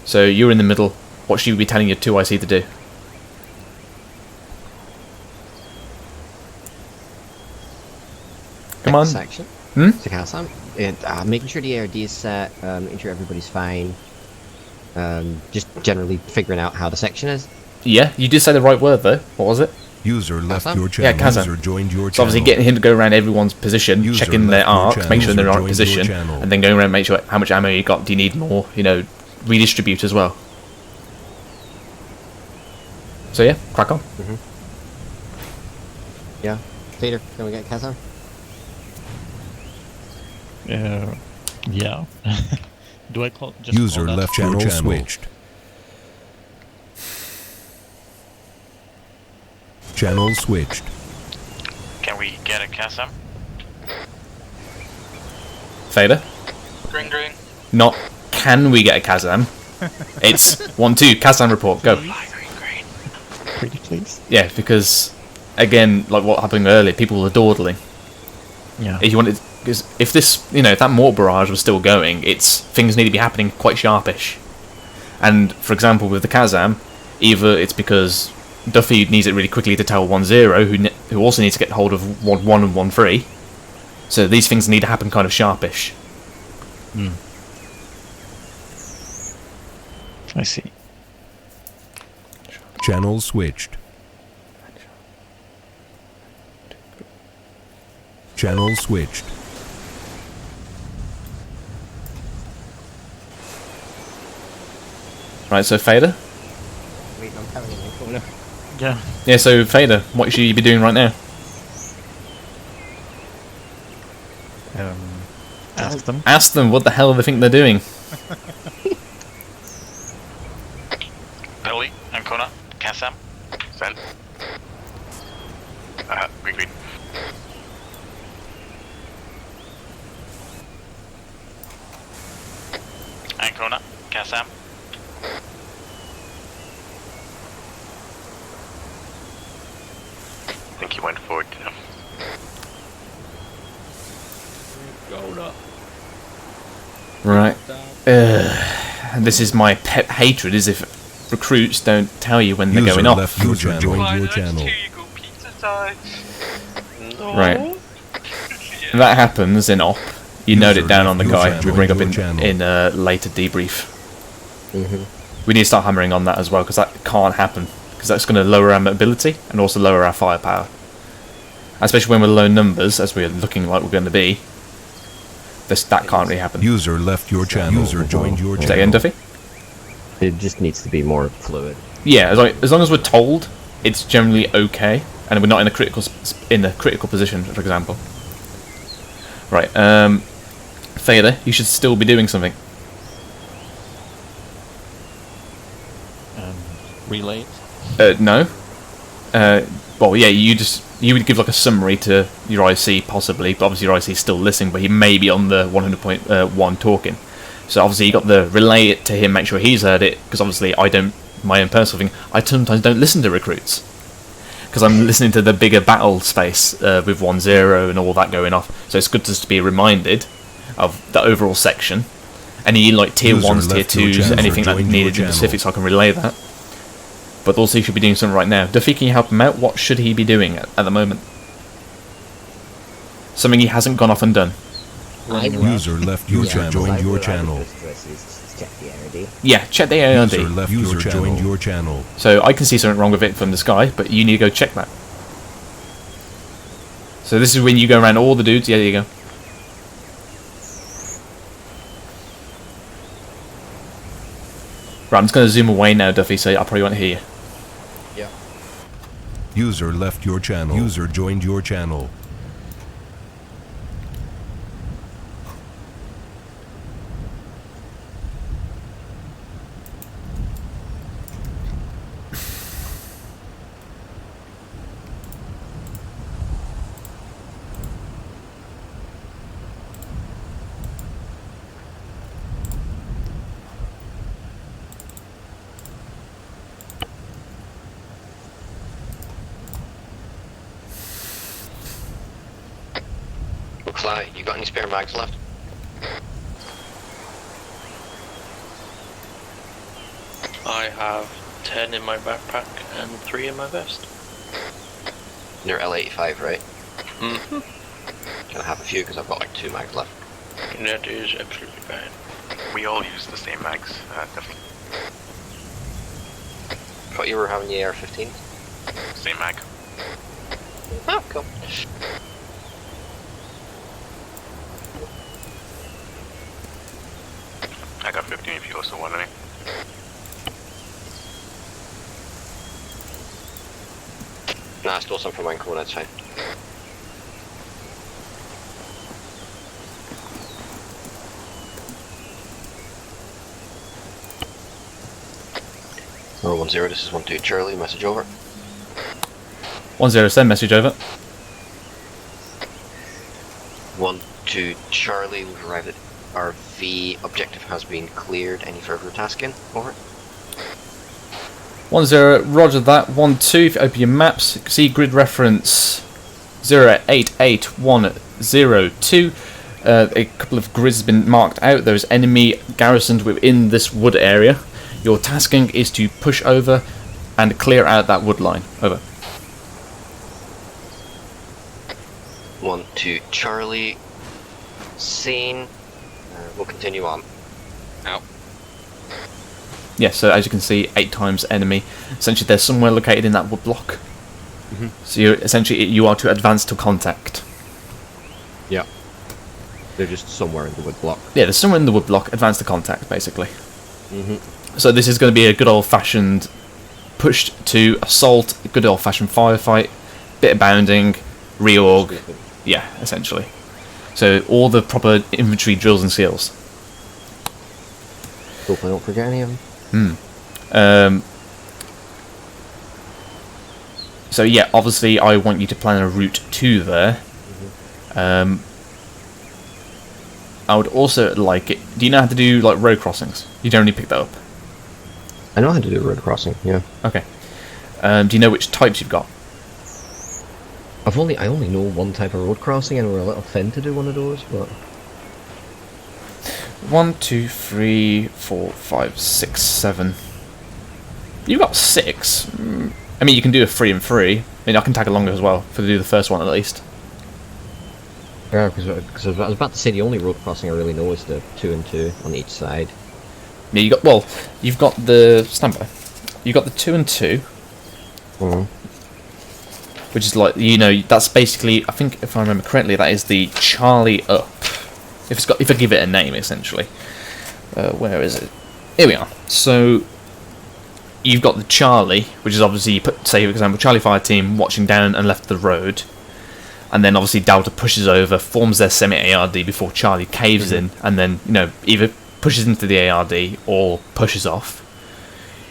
So you're in the middle. What should you be telling your 2IC to do? Come on. Section. Making sure the ARD is set, making sure everybody's fine. Just generally figuring out how the section is. Yeah, you did say the right word though. What was it? User left your channel. Yeah, Kazan. User joined your so obviously getting him to go around everyone's position, User checking their arcs, channel. make sure they're in the right Joined position, your channel. and then going around make sure how much ammo you got. Do you need more? Redistribute as well. So yeah, crack on. Yeah. Vader, can we get Kazan? Yeah. Do I call just User call that left channel switched. Channel switched. Can we get a Kazam? Fader? Green, green. Not can we get a Kazam? It's 1-2 Kazam report. Go. Pretty please. Yeah, because again, like what happened earlier, people were dawdling. Yeah. If you wanted, because if this, if that mortar barrage was still going, things need to be happening quite sharpish. And for example, with the Kazam, either it's because Duffy needs it really quickly to tell 1-0, who also needs to get hold of 1-1 and 1-3. So these things need to happen kind of sharpish. I see. Channel switched. Channel switched. Right, so Fader? Wait, I'm coming in the corner. Yeah. Yeah, so Fader, what should you be doing right now? Ask them. Ask them what the hell they think they're doing. Belly, Ancona, Kassam. Send. Green. Ancona, Kassam. I think he went forward too. Right. This is my pet hatred, is if recruits don't tell you when they're going off. User joined your channel. Right. If that happens in op, you note it down on the guy. We bring up in a later debrief. We need to start hammering on that as well, because that can't happen. Because that's going to lower our mobility and also lower our firepower. Especially when we're low numbers, as we're looking like we're going to be. That can't really happen. User left your channel. User joined your channel. Say again, Duffy? It just needs to be more fluid. Yeah, as long as we're told, it's generally okay, and we're not in a critical position, for example. Right, Fader, you should still be doing something. Relay. No. Well, yeah, you would give like a summary to your IC possibly, but obviously your IC is still listening, but he may be on the 100.1 talking. So obviously you got the relay it to him, make sure he's heard it, because obviously my own personal thing, I sometimes don't listen to recruits. Because I'm listening to the bigger battle space with 1-0 and all that going off. So it's good just to be reminded of the overall section. Any like tier 1s, tier 2s, anything that needed in Pacific, so I can relay that. But also you should be doing something right now. Duffy, can you help him out? What should he be doing at the moment? Something he hasn't gone off and done. User left your channel. Joined your channel. Check the ARD. Yeah, check the ARD. User left your channel. Joined your channel. So I can see something wrong with it from the sky, but you need to go check that. So this is when you go around all the dudes. Yeah, there you go. Right, I'm just going to zoom away now, Duffy, so I probably won't hear you. Yeah. User left your channel. User joined your channel. Fly, you got any spare mags left? I have 10 in my backpack and 3 in my vest. You're L85, right? Mm-hmm. Can I have a few, because I've got like 2 mags left. That is absolutely fine. We all use the same mags, definitely. Thought you were having the AR-15? Same mag. Oh, cool. I got 15 if you also want any. Nah, I stole some from my corner, that's fine. Roll 10, this is 12 Charlie, message over. 10, send message over. 12 Charlie, we've arrived at RV, objective has been cleared, any further tasking? Over. 10, roger that. 12, if you open your maps, see grid reference 088102. A couple of grids have been marked out. There is enemy garrisoned within this wood area. Your tasking is to push over and clear out that wood line. Over. 12 Charlie, seen. We'll continue on. Out. Yeah, so as you can see, 8 times enemy. Essentially, they're somewhere located in that wood block. So you are to advance to contact. Yeah. They're just somewhere in the wood block. Yeah, they're somewhere in the wood block. Advance to contact, basically. Mm-hmm. So this is going to be a good old-fashioned push to assault, a good old-fashioned firefight, bit of bounding, reorg. Yeah, essentially. So all the proper infantry drills and skills. Hopefully I don't forget any of them. So yeah, obviously I want you to plan a route to there. I would also like it. Do you know how to do like road crossings? You generally pick that up. I know how to do road crossing, yeah. Okay. Do you know which types you've got? I only know one type of road crossing, and we're a little thin to do one of those, but 1, 2, 3, 4, 5, 6, 7. You've got 6. I mean, you can do a 3 and 3. I mean, I can tag along as well for do the first one at least. yeah, because I was about to say the only road crossing I really know is the 2 and 2 on each side. Yeah, you've got the standby. You've got the 2 and 2. Which is like, that's basically, I think if I remember correctly, that is the Charlie up. If I give it a name, essentially. Where is it? Here we are. So you've got the Charlie, which is obviously, you put, say for example, Charlie Fire Team watching down and left the road, and then obviously Delta pushes over, forms their semi-ARD before Charlie caves in, and then either pushes into the ARD or pushes off.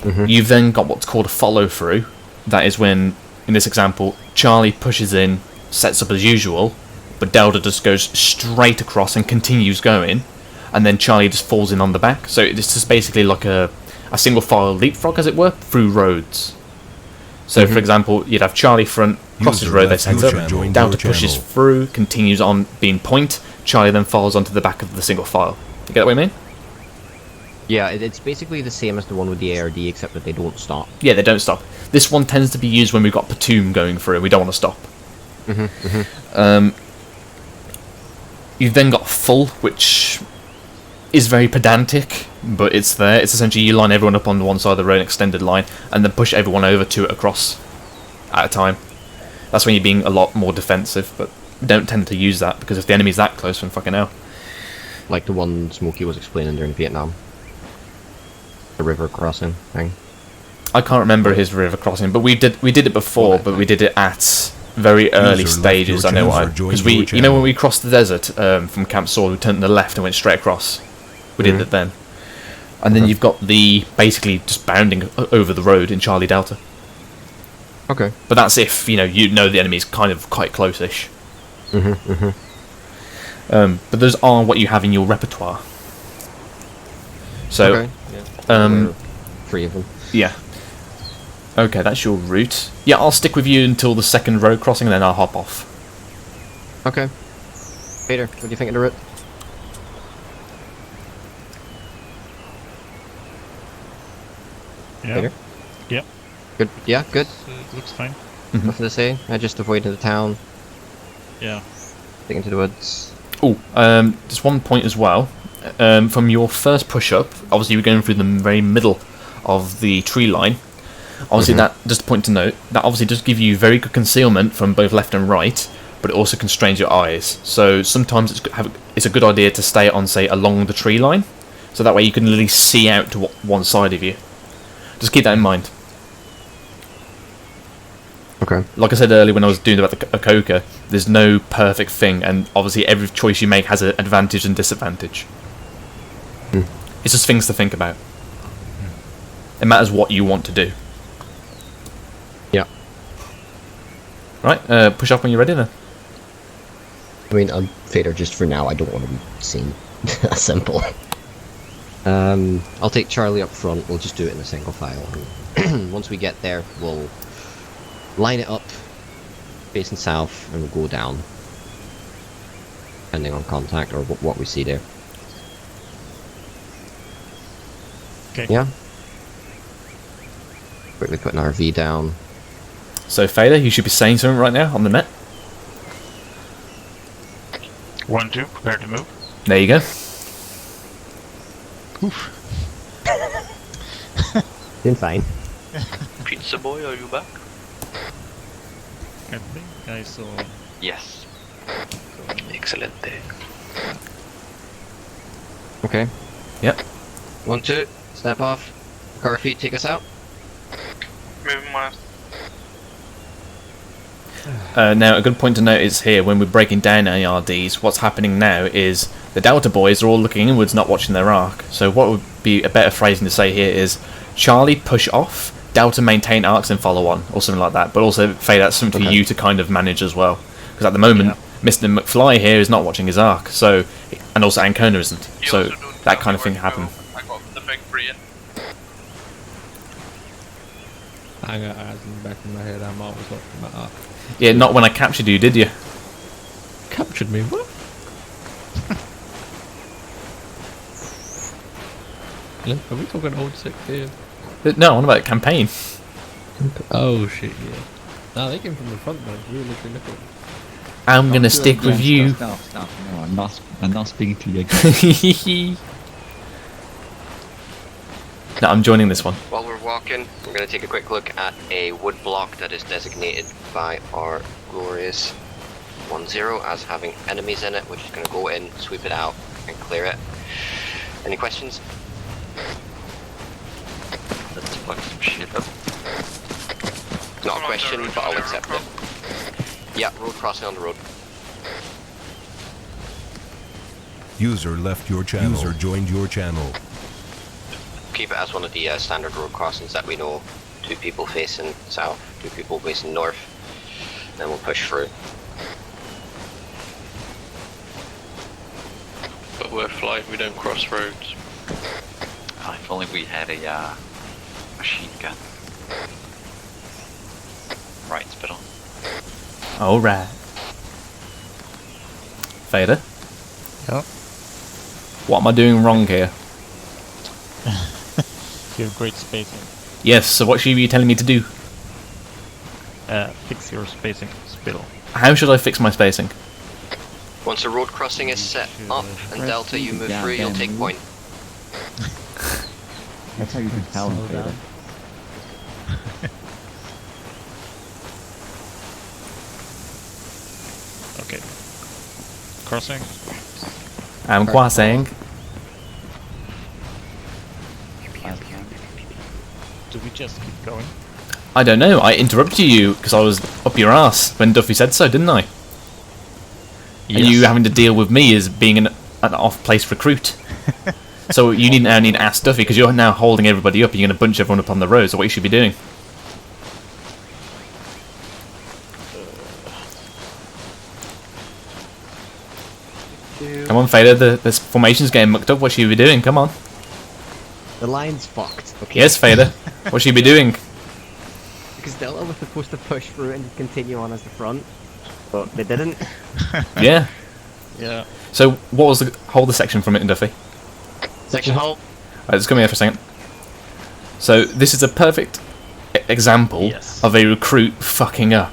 You've then got what's called a follow through. That is when, in this example, Charlie pushes in, sets up as usual, but Delta just goes straight across and continues going, and then Charlie just falls in on the back. So it's just basically like a single file leapfrog, as it were, through roads. So for example, you'd have Charlie front, crosses road, they set up, Delta pushes through, continues on being point, Charlie then falls onto the back of the single file. You get what I mean? Yeah, it's basically the same as the one with the ARD, except that they don't stop. Yeah, they don't stop. This one tends to be used when we've got platoon going through and we don't want to stop. You've then got full, which is very pedantic, but it's there. It's essentially you line everyone up on one side of the road, extended line, and then push everyone over to it across at a time. That's when you're being a lot more defensive, but we don't tend to use that, because if the enemy's that close, then fucking hell. Like the one Smokey was explaining during Vietnam. The river crossing thing. I can't remember his river crossing, but we did it before, but we did it at very early stages. I know why, because when we crossed the desert from Camp Sword, we turned to the left and went straight across. We did it then, and then you've got the basically just bounding over the road in Charlie Delta. Okay, but that's if the enemy is kind of quite close-ish. But those are what you have in your repertoire. So. Okay. Yeah. 3 of them. Yeah. Okay, that's your route. Yeah, I'll stick with you until the second road crossing, and then I'll hop off. Okay. Peter, what do you think of the route? Yeah. Peter? Yeah. Good. Yeah, good. Looks fine. Nothing to say. I just avoided the town. Yeah. Sticking to the woods. Oh, just one point as well. From your first push-up, obviously you were going through the very middle of the tree line. Obviously, that, just a point to note, that obviously does give you very good concealment from both left and right, but it also constrains your eyes. So sometimes it's a good idea to stay on, say, along the tree line, so that way you can literally see out to one side of you. Just keep that in mind. Okay. Like I said earlier when I was doing about the Akoka, there's no perfect thing, and obviously every choice you make has an advantage and disadvantage. It's just things to think about. It matters what you want to do. Yeah. Right, push up when you're ready then. I mean, Fader, just for now, I don't want to be seen. Simple. I'll take Charlie up front, we'll just do it in a single file. Once we get there, we'll line it up, facing south, and we'll go down. Depending on contact or what we see there. Okay. Yeah. Quickly put an RV down. So Fader, you should be saying something right now on the net. 1, 2, prepare to move. There you go. Oof. Doing fine. Pizza boy, are you back? I think I saw. Yes. Excelente. Okay. Yep. 1, 2, step off. Cover feet, take us out. Moving west. Now, a good point to note is here, when we're breaking down ARDs, what's happening now is the Delta boys are all looking inwards, not watching their arc. So what would be a better phrasing to say here is, Charlie, push off, Delta maintain arcs and follow on, or something like that. But also, Faye, that's something for you to kind of manage as well. Because at the moment, Mr. McFly here is not watching his arc, so, and also Ancona isn't. So that kind of thing happened. I got the big brain. I got eyes in the back of my head. I'm always watching my arc. Yeah, not when I captured you, did you? Captured me? What? Are we talking old sick here? No, what about campaign? Oh shit, yeah. No, they came from the front though. We were literally looking. I'm gonna stick with you. Stop. No, I'm not speaking to you again. No, I'm joining this one. While we're walking, we're going to take a quick look at a wood block that is designated by our glorious 1-0 as having enemies in it, which is going to go in, sweep it out, and clear it. Any questions? Let's fuck some shit up. Not a question, but I'll accept it. Yeah, road crossing on the road. User left your channel. User joined your channel. Keep it as one of the standard road crossings that we know. 2 people facing south, 2 people facing north. Then we'll push through. But we're flying, we don't cross roads. Oh, if only we had a machine gun. Right, Spittle. Alright. Vader? Yeah? What am I doing wrong here? You have great spacing. Yes, so what should you be telling me to do? Fix your spacing, Spittle. How should I fix my spacing? Once a road crossing is set up and Delta you move through, you'll take point. That's how you can tell him, Vader. Okay. Crossing. I'm crossing. Do we just keep going? I don't know, I interrupted you because I was up your ass when Duffy said so, didn't I? Yes. And you having to deal with me as being an off-place recruit. So you now need to ask Duffy, because you're now holding everybody up and you're going to bunch everyone up on the road, so what you should be doing. Come on, Fader, the formation's getting mucked up, what should you be doing? Come on. The line's fucked. Okay. Yes, Fader, what should you be doing? Because Delta was supposed to push through and continue on as the front, but they didn't. Yeah. Yeah. So, what was the hold the section from it, Duffy? Section hold. Alright, just come here for a second. So, this is a perfect example of a recruit fucking up.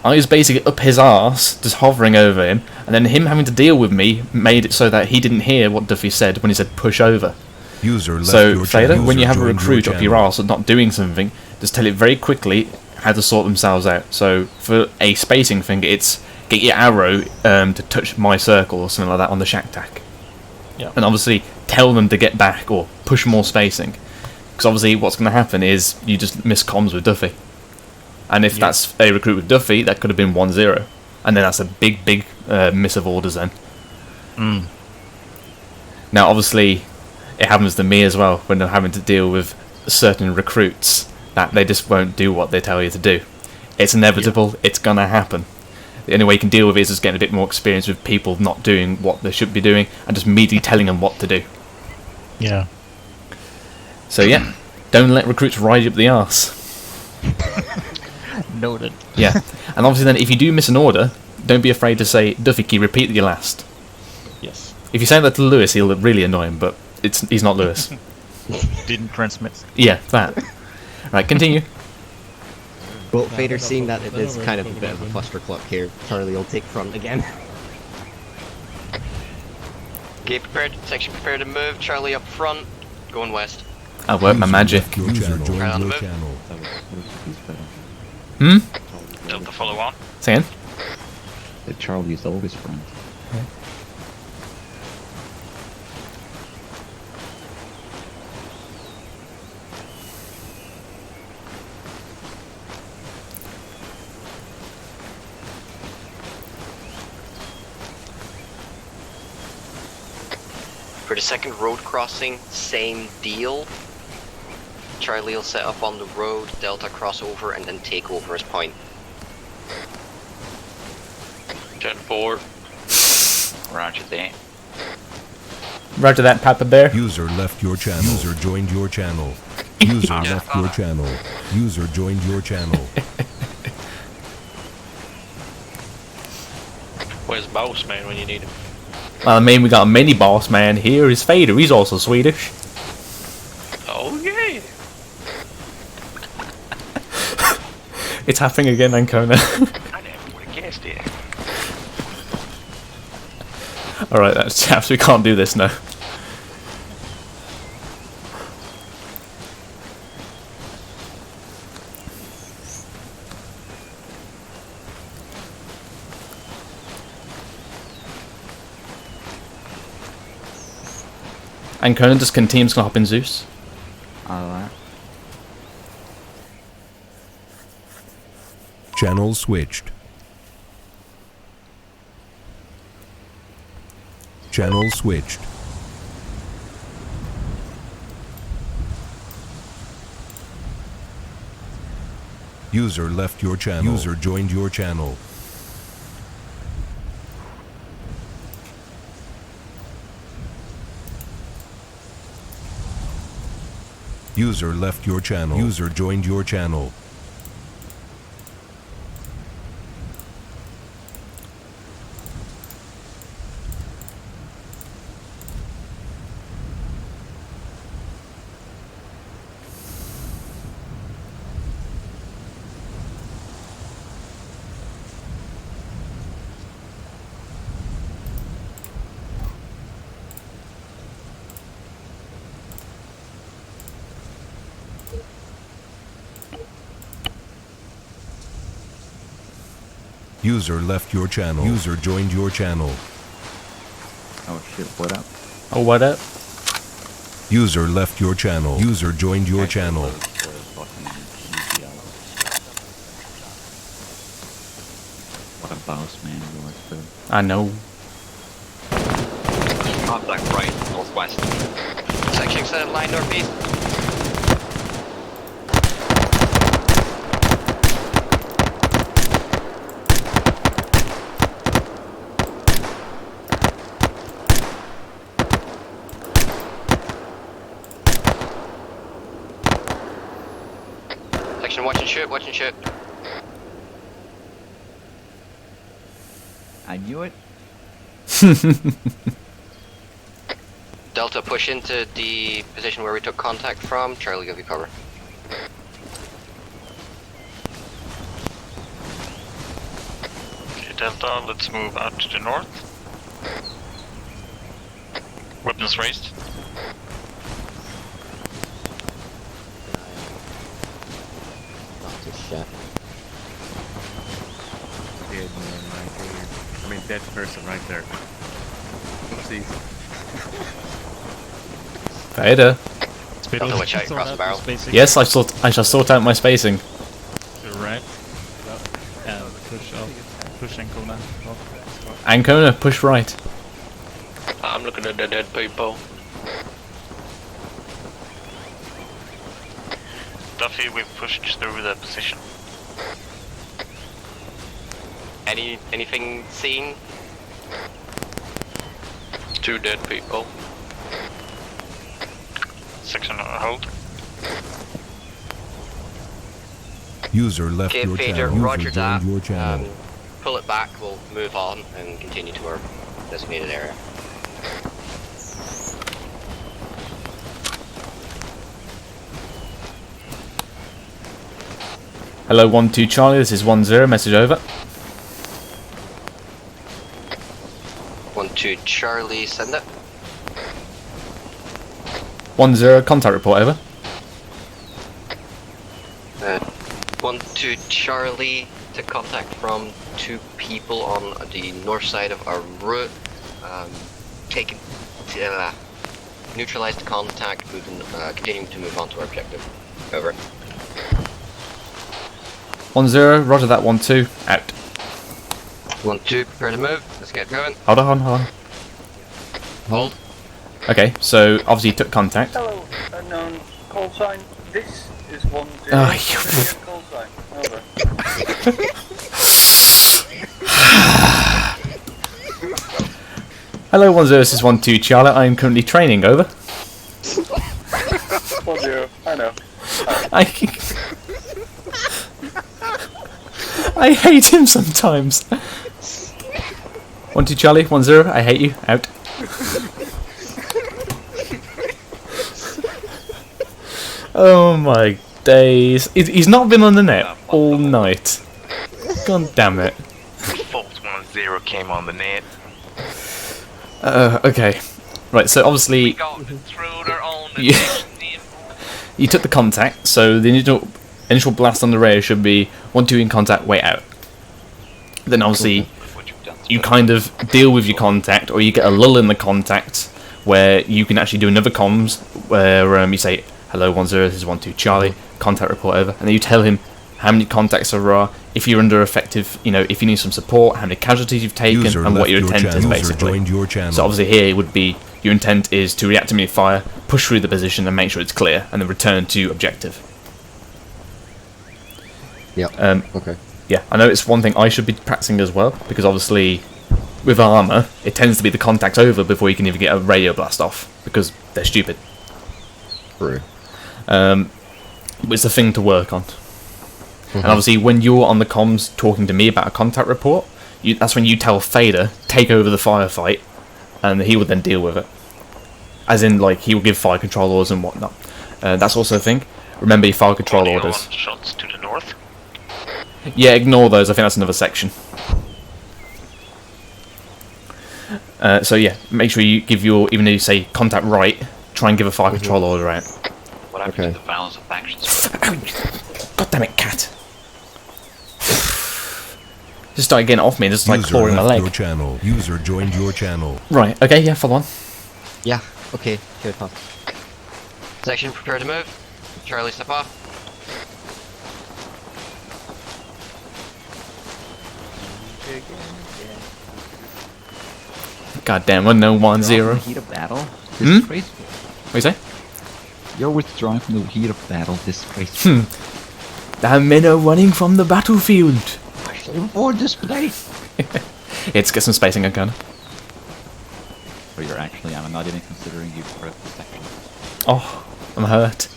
I was basically up his arse, just hovering over him, and then him having to deal with me made it so that he didn't hear what Duffy said when he said push over. User left So, your Fader, channel. when you have a User joined recruit your up your channel. arse and not doing something, just tell it very quickly how to sort themselves out. So, for a spacing thing, it's get your arrow to touch my circle or something like that on the shack tack. Yeah. And obviously, tell them to get back or push more spacing. Because obviously, what's going to happen is you just miss comms with Duffy. And if that's a recruit with Duffy, that could have been 1-0. And then that's a big, big miss of orders then. Mm. Now, obviously, it happens to me as well when I'm having to deal with certain recruits that they just won't do what they tell you to do. It's inevitable, it's going to happen. The only way you can deal with it is just getting a bit more experience with people not doing what they should be doing and just immediately telling them what to do. Yeah. So yeah, don't let recruits ride you up the arse. Noted. Yeah, and obviously then if you do miss an order, don't be afraid to say, Duffy, can you repeat your last? Yes. If you say that to Lewis, he'll really annoy him, but he's not Lewis. Didn't transmit. Yeah, that. Right, continue. Well, Vader, seeing that it is kind of a bit of a clustercluck here, Charlie will take front again. Okay, prepared. Section prepared to move. Charlie up front. Going west. I work my magic. User Right joined on the your move. channel. Hmm? Delta follow on. Say again? Charlie is always front. For the second road crossing, same deal. Charlie will set up on the road, Delta cross over, and then take over his point. Gen 4. Roger that. Roger that, Papa Bear. User left your channel. User joined your channel. User left your channel. User joined your channel. Where's Boss Man when you need him? I mean, we got a mini boss man here. Is Fader. He's also Swedish. Oh yeah. It's happening again, Ancona. I never would have guessed it. Alright, that's chaps. We can't do this now. And Conan, does team's gonna hop in Zeus? Alright. Channel switched. Channel switched. User left your channel. User joined your channel. User left your channel. User joined your channel. User left your channel. User joined your channel. Oh shit, what up? Oh, what up? User left your channel. User joined your channel. What a boss man you are, Phil. I know. Contact right, northwest. Section extended line northeast. Section watch and shoot. I knew it. Delta push into the position where we took contact from. Charlie, give you cover. Okay, Delta, let's move out to the north. Weapons raised. Not too shit. Dead man right there. I mean, dead person right there. Oopsies. Fader. Delta, watch out, cross the barrel. Yes, I shall sort out my spacing. You're right. And push up. Push Ancona. Ancona, push right. I'm looking at the dead people. Duffy, we've pushed through the position. Anything seen? 2 dead people. Section hold. User left Okay, your Fader, channel. User roger that. joined your channel. Pull it back, we'll move on and continue to our designated area. Hello, 1-2 Charlie, this is 1-0, message over. 1-2 Charlie, send it. 1-0, contact report over. 1-2 Charlie, took contact from 2 people on the north side of our route. Neutralized contact, continuing to move on to our objective. Over. 1-0, roger that. 1-2, out. 1-2, prepare to move. Let's get going. Hold on. Hold. Okay, so obviously you took contact. Hello, unknown call sign. This is 1-0. Oh, Call sign. Over. Hello, 1-0, this is 1-2, Charlie. I am currently training, over. 1-0. I know. I hate him sometimes. 1-2, Charlie. 1-0, I hate you. Out. Oh my days. He's not been on the net all night. God damn it. False 1-0 came on the net. Okay. Right, so obviously you took the contact, so the initial blast on the radio should be 1-2 in contact, wait out. Then obviously you kind of deal with your contact, or you get a lull in the contact where you can actually do another comms where you say, hello 1-0, this is 1-2 Charlie, contact report over, and then you tell him how many contacts there are, if you're under effective, if you need some support, how many casualties you've taken, and what your intent is basically. So obviously here would be, your intent is to react to enemy fire, push through the position and make sure it's clear, and then return to objective. Yeah. Okay. Yeah, I know it's one thing I should be practicing as well, because obviously with ArmA, it tends to be the contact's over before you can even get a radio blast off, because they're stupid. True. It's a thing to work on. And obviously when you're on the comms talking to me about a contact report, that's when you tell Fader, take over the firefight, and he will then deal with it. As in, like, he will give fire control orders and whatnot. That's also a thing. Remember your fire control orders. Shots to the north. Yeah, ignore those. I think that's another section. So yeah, make sure you give your, even though you say contact right, try and give a fire control order out. What happened to the balance of factions? God damn it, cat! Just started getting off me, just like clawing my leg. Your channel. User joined your channel. Right, okay, yeah, follow on. Yeah, okay, good, pal. Section, prepare to move. Charlie, step off. God damn, unknown 1-0. Heat of battle? Disgraceful. What do you say? You're withdrawing from the heat of battle. Disgraceful. The men are running from the battlefield. For this place. Let's get some spacing on gun. So you're actually, I'm not even considering you for a section. Oh, I'm hurt.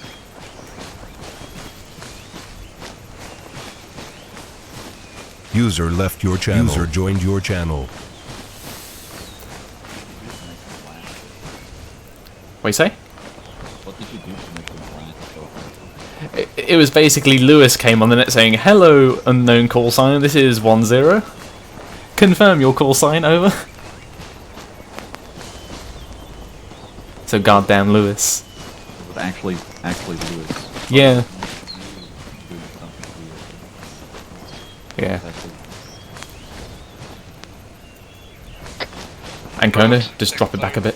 User left your channel. User joined your channel. What do you say? What did you do to make them blind so hard? It was basically Lewis came on the net saying, hello, unknown call sign, this is 1-0. Confirm your call sign, over. So goddamn Lewis. But actually Lewis. Yeah. Yeah. And Kona, just drop it back a bit.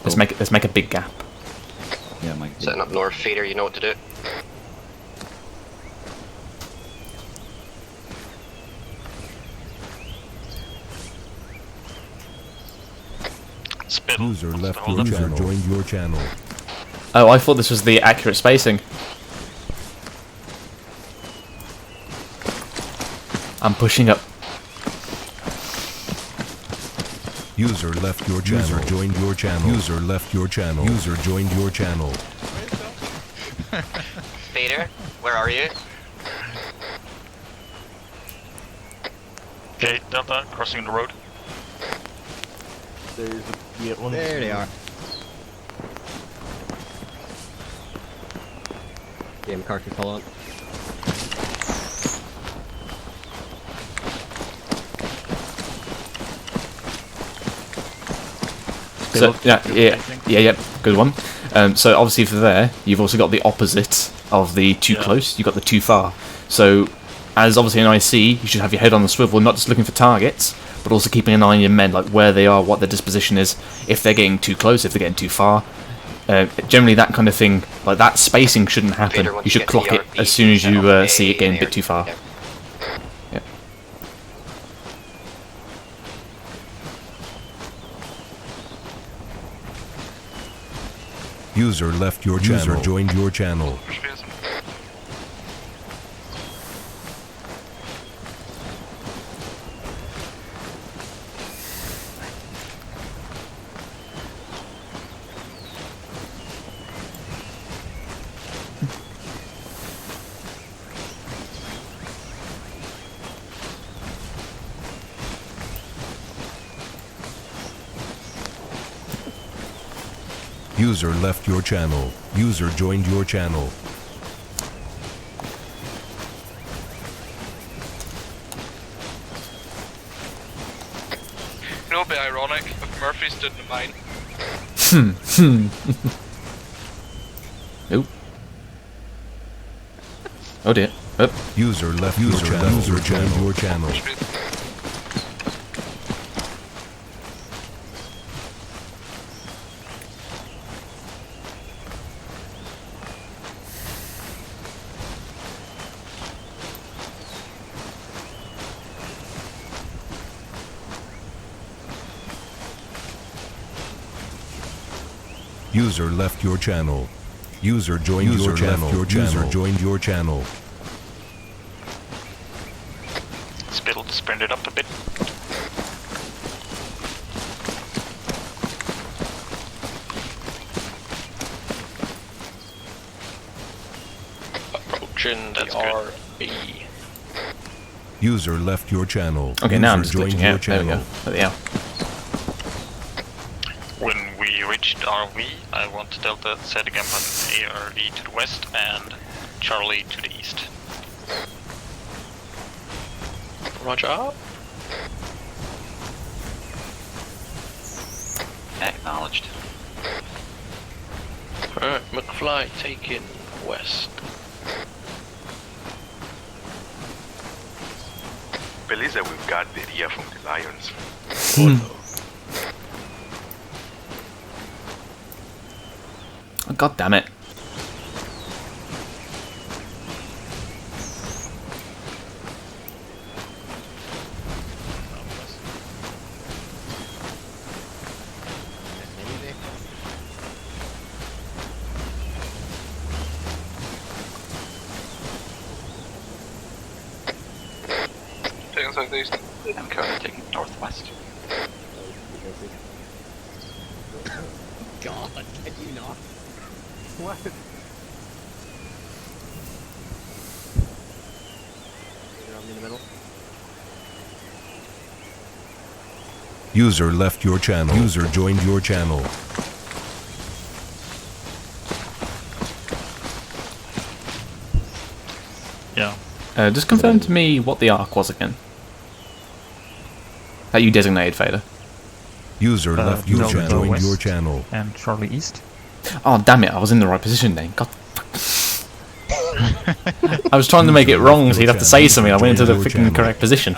Let's make a big gap. Yeah, Mike. Setting up north, Fader, you know what to do. User left your channel. Joined your channel. Oh, I thought this was the accurate spacing. I'm pushing up. User left your channel. User joined your channel. User left your channel. User joined your channel. Fader, where are you? Okay, Delta, crossing the road. There's one. There they are. Game cartridge, hold on. So yeah, good one. So obviously for there, you've also got the opposite of the too close. You've got the too far. So as obviously an IC, you should have your head on the swivel, not just looking for targets, but also keeping an eye on your men, like where they are, what their disposition is, if they're getting too close, if they're getting too far. Generally, that kind of thing, like that spacing shouldn't happen. You should clock it as soon as you see it getting a bit too far. Yeah. User left your channel. User joined your channel. User left your channel. User joined your channel. You know, it'd be ironic if Murphy stood in mine. Nope. Oh dear. Oh. User left your channel. User joined your channel. User left your channel. User joined your channel. User joined your channel. Sprint it up a bit. Approaching the RB. User left your channel. Okay, now I'm User just glitching out. There we go. There we are. When we reached RV, I want Delta setting up an ARV to the west and Charlie to the east. Roger. Acknowledged. Alright, McFly taking west. Believes that we've got the idea from the Lions. Oh, God damn it. Taking southeast. I'm currently taking northwest. God, can you not? What? In the middle. User left your channel. User joined your channel. Yeah. Just confirm to me what the arc was again. That you designated, Fader. User left your channel. Joined your channel. And Charlie East. Oh, damn it, I was in the right position then. God. I was trying to make it wrong so you'd have to say something. I went into the freaking correct position.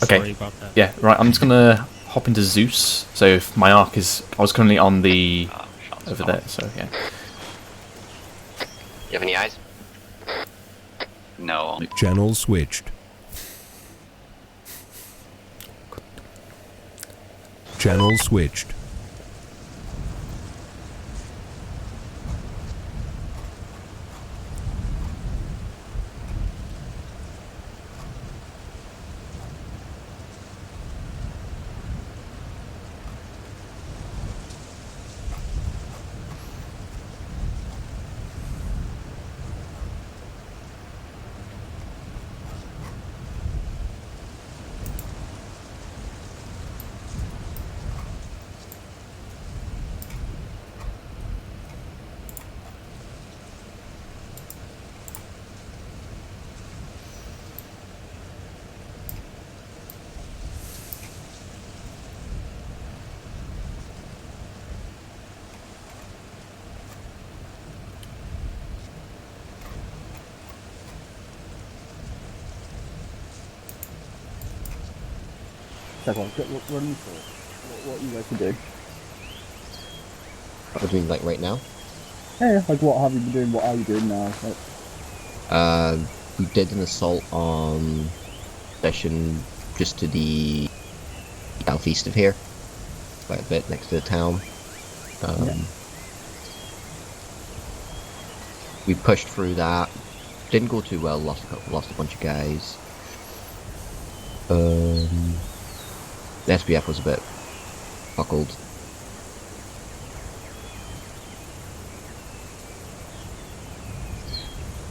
Okay. Sorry about that. Yeah, right, I'm just gonna hop into Zeus. So if my arc is... I was currently on the... over there, so yeah. You have any eyes? No. Channel switched. Channel switched. Second one, run me through what you guys are doing. What do you mean, like right now? Yeah, like what have you been doing? What are you doing now? Like, We did an assault on session just to the southeast of here, quite a bit next to the town. We pushed through that. Didn't go too well. Lost a bunch of guys. The SPF was a bit buckled.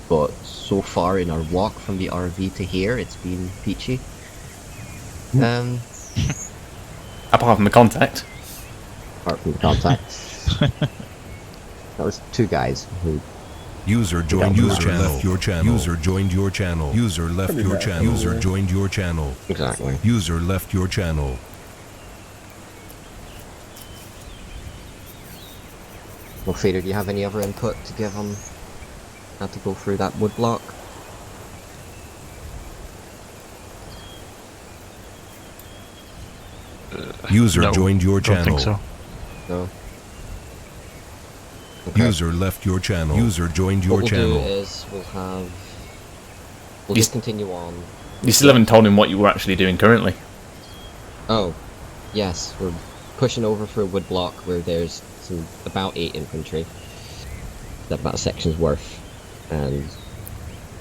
But so far in our walk from the RV to here, it's been peachy. Apart from the contact. Apart from the contact. That was 2 guys who... User joined your channel. Left your channel. User joined your channel. User left your channel. User joined your channel. Exactly. User left your channel. Well, Fader, do you have any other input to give them? How to go through that wood block? User No, joined your don't channel. think so. No. Okay. User left your channel. User joined your what channel. We'll do is we'll just continue on. You still haven't told him what you were actually doing currently. Oh, yes, we're pushing over for a wood block where there's about 8 infantry. That about a section's worth, and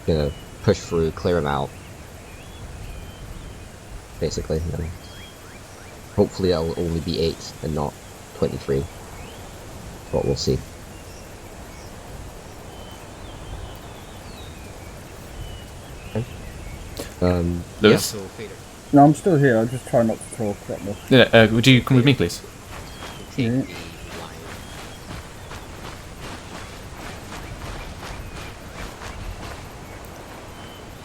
gonna push through, clear them out. Basically, and hopefully it'll only be 8 and not 23. But we'll see. Lewis? Yeah, so Fader. no, I'm still here. I'm just trying not to talk that much. Yeah, would you come with me, please? Yeah.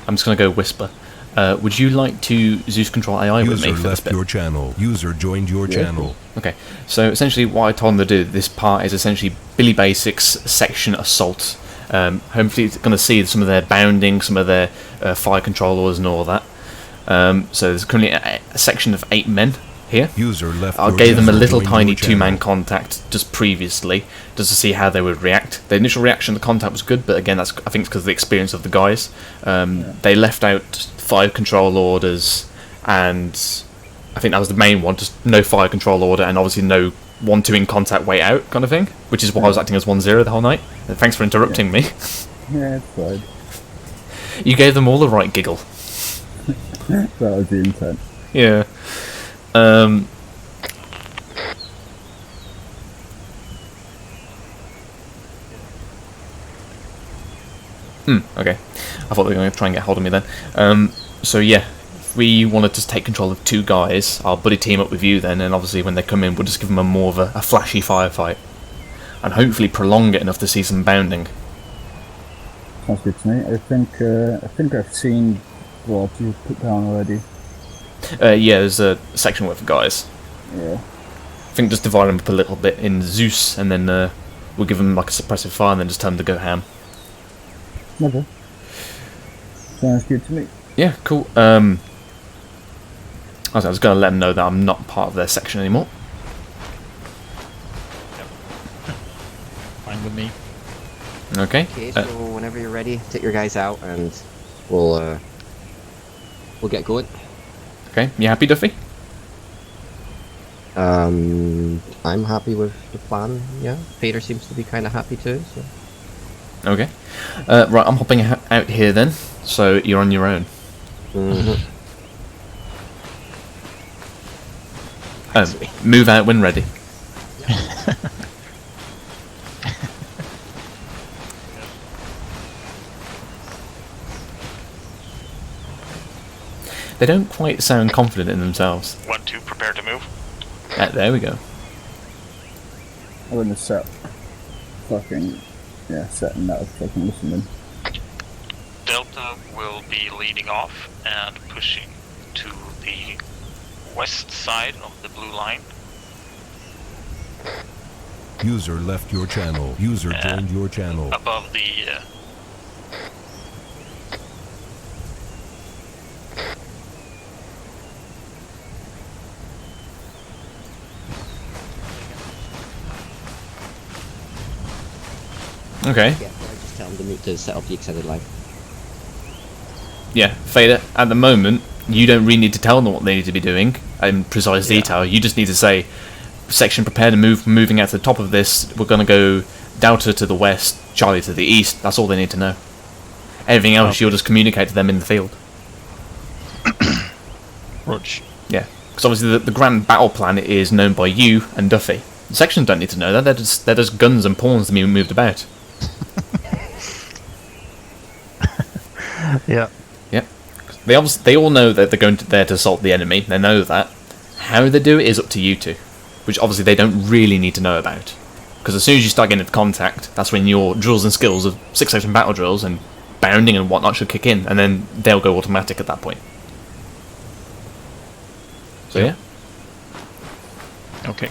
I'm just going to go whisper. Would you like to Zeus control AI with me User for this left bit? your channel. User joined your channel. Okay, so essentially what I told him to do, this part is essentially Billy Basics section assault. Hopefully it's going to see some of their bounding, some of their fire control orders and all that. So there's currently a section of 8 men here. User left I your gave them a channel. little Joined tiny your channel. 2-man contact just previously, just to see how they would react. The initial reaction to the contact was good, but again, I think it's because of the experience of the guys. They left out 5 control orders, and I think that was the main one, just no fire control order, and obviously no 1-2 in contact, way out kind of thing, which is why I was acting as 1-0 the whole night. Thanks for interrupting me. Yeah, it's fine. You gave them all the right giggle. That was the intent. Yeah. Okay. I thought they were going to try and get hold of me then. So yeah, if we want to just take control of 2 guys, I'll buddy team up with you then, and obviously when they come in, we'll just give them a more of a flashy firefight, and hopefully prolong it enough to see some bounding. Sounds good to me. I think I've seen what you put down already. Yeah, there's a section worth of guys. Yeah. I think just divide them up a little bit in Zeus, and then we'll give them like a suppressive fire, and then just tell them to go ham. Okay. Sounds good to me. Yeah, cool. I was going to let them know that I'm not part of their section anymore. Fine with me. Okay. Okay, so whenever you're ready, take your guys out, and we'll get going. Okay, you happy, Duffy? I'm happy with the plan. Yeah, Fader seems to be kind of happy too. So. Okay. Right, I'm hopping out here then, so you're on your own. Move out when ready. They don't quite sound confident in themselves. 1-2, prepare to move. There we go. I'm gonna set fucking setting that up fucking listening. Delta will be leading off and pushing to the west side of the blue line. User left your channel. User joined your channel. Above the Okay. Yeah, so I just tell them to set up the extended line. Yeah, Fader, at the moment, you don't really need to tell them what they need to be doing in precise detail. You just need to say, section prepare to move, moving out to the top of this, we're going to go Delta to the west, Charlie to the east. That's all they need to know. Everything else, you'll just communicate to them in the field. Roger. Yeah, because obviously the grand battle plan is known by you and Duffy. The sections don't need to know that, they're just guns and pawns to be moved about. Yeah. Yeah. They all know that they're going there to assault the enemy, they know that. How they do it is up to you two, which obviously they don't really need to know about. Because as soon as you start getting into contact, that's when your drills and skills of 6-section battle drills and bounding and whatnot should kick in, and then they'll go automatic at that point. So yeah. Okay.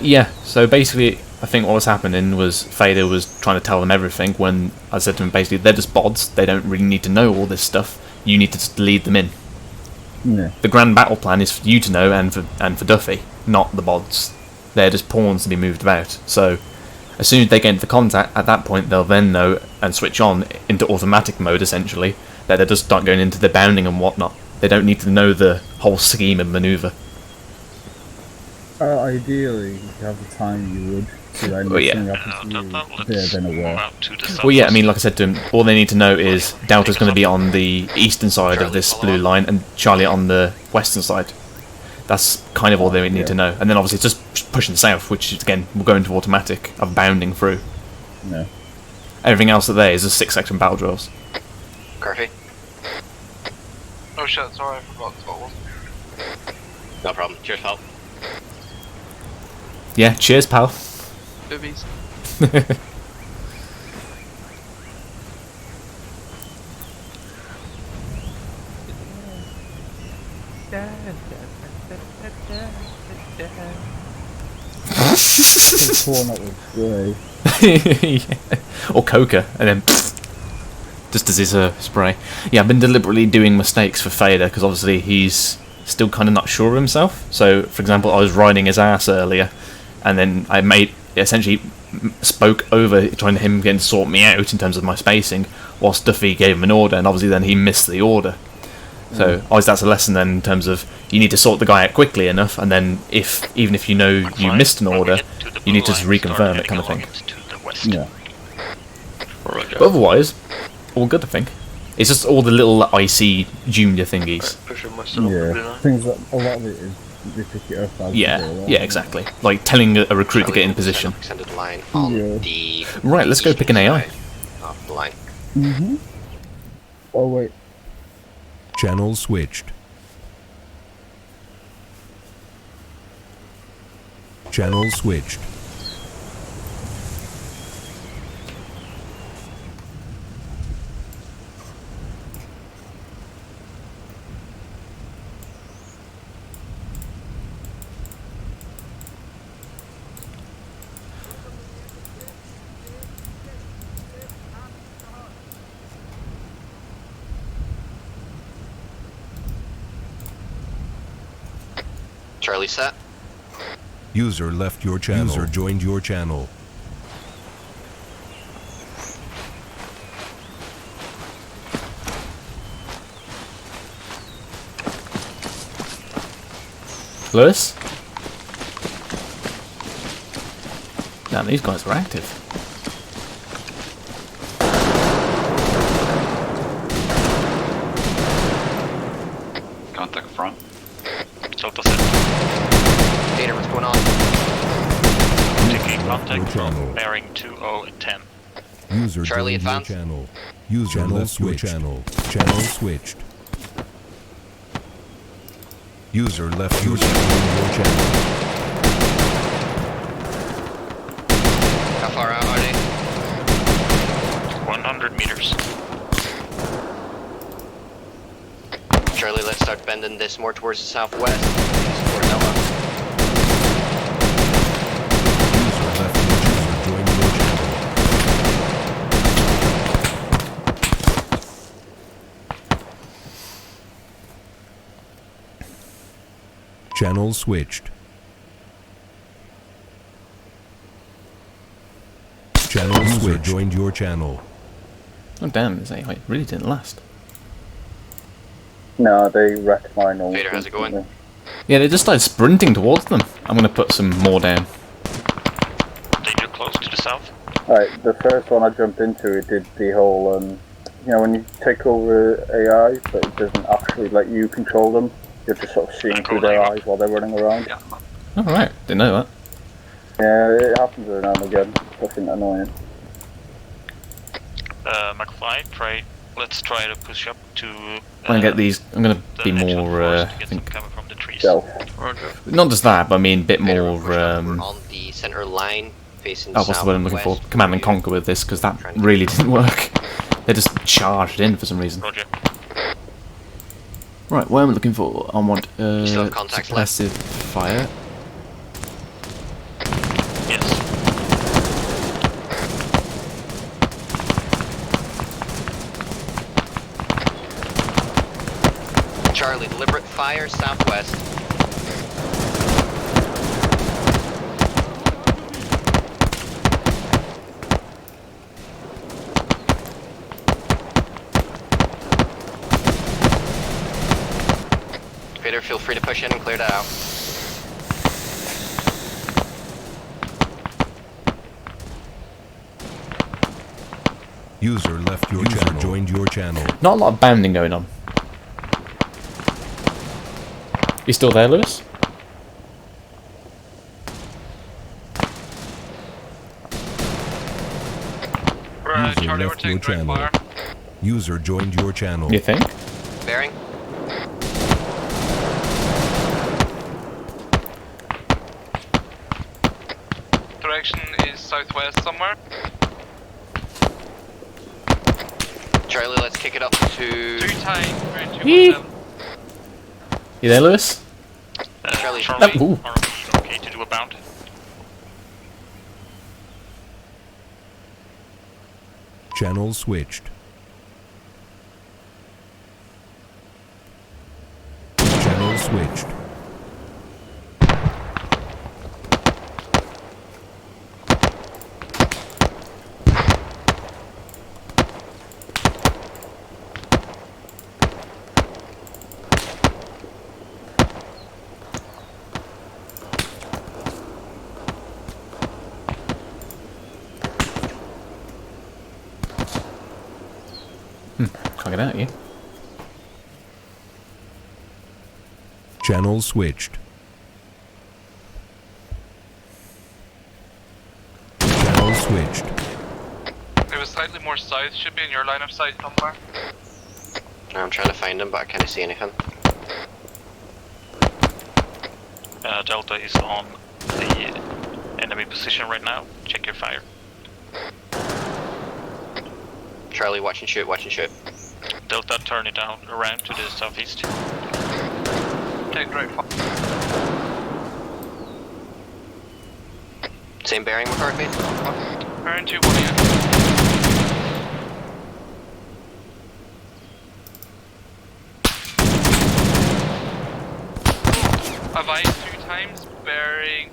Yeah, so basically, I think what was happening was Fader was trying to tell them everything when I said to him basically, they're just bods, they don't really need to know all this stuff, you need to just lead them in. Yeah. The grand battle plan is for you to know and for Duffy, not the bods. They're just pawns to be moved about. So, as soon as they get into contact, at that point they'll then know and switch on into automatic mode essentially, that they just start going into the bounding and whatnot. They don't need to know the whole scheme and manoeuvre. Ideally, if you have the time, you would. So then Well, yeah. something happens to you, they're then aware. Well, yeah, I mean, like I said to him, all they need to know is Delta's going to be on the eastern side of this blue line and Charlie on the western side. That's kind of all they need to know. And then obviously it's just pushing south, which again will go into automatic of bounding through. No. Everything else there is just 6-section battle drills. Carfy? Oh shit, sorry, I forgot what it was. No problem. Cheers, pal. Yeah, cheers, pal. Boobies. Torn up with grey. Yeah. Or coca, and then just as his spray. Yeah, I've been deliberately doing mistakes for Fader because obviously he's still kind of not sure of himself. So, for example, I was riding his ass earlier, and then I essentially spoke over trying to him get to sort me out in terms of my spacing, whilst Duffy gave him an order, and obviously then he missed the order. So obviously that's a lesson then in terms of you need to sort the guy out quickly enough, and then even if you know you missed an order, you need to just reconfirm it, kind of thing. Yeah. But otherwise, all good, I think. It's just all the little IC junior thingies. Yeah. Things that a lot of it is they pick it up as Yeah, exactly. Like telling a recruit to get in position. Extended line on the Right, let's go pick an AI. of the line. Mm-hmm. Oh wait. Channel switched. Channel switched. Charlie set. User left your channel. User joined your channel. Lewis? Damn, these guys are active. Contact front. Delta set. Peter, what's going on? Taking contact bearing 2010. User Charlie, joined your advance. channel. User left your channel. Channel switched. User left your channel. How far out are they? 100 meters. Charlie, let's start bending this more towards the southwest. Toward Noah. Channel switched. Channel switch joined your channel. Oh damn, this AI really didn't last. No, they wrecked mine all. Vader, how's it going? Yeah, they just started sprinting towards them. I'm gonna put some more down. Danger close to the south. Right, the first one I jumped into, it did the whole, you know, when you take over AI, but it doesn't actually let you control them. You're just sort of seeing through their eyes while they're running around. Yeah. Alright, didn't know that. Yeah, it happens every now and again. I think annoying. McFly, let's try to push up to... I'm gonna get these, I'm gonna be more, I think... cover from the trees. Not just that, but I mean a bit more, We're on the center line, facing oh, what's the word I'm looking for? southwest. Command and conquer with this, because that really didn't work. They just charged in for some reason. Roger. Right, what am I looking for? I want, still have contacts left? suppressive fire. Yes. Charlie, deliberate fire southwest. Vader, feel free to push in and clear that out. User left your channel. Joined your channel. Not a lot of bounding going on. You still there, Lewis? Right, User Charlie, we're left your taking direct channel. fire. User joined your channel. You think? Bearing. Direction is southwest somewhere. Charlie, let's kick it up to... 2 times, range 217. You there, Lewis? Charlie, Ooh. Are we okay to do a bound? Channel switched. Channel switched. Can't get out of you. Channel switched. Channel switched. It was slightly more south, should be in your line of sight somewhere. I'm trying to find him, but I can't see anything. Delta is on the enemy position right now. Check your fire. Charlie, watch and shoot, watch and shoot. Delta, turn it down around to the southeast. Take direct fire. Same bearing, McCarthy? Bearing 218. Advise 2 times, bearing...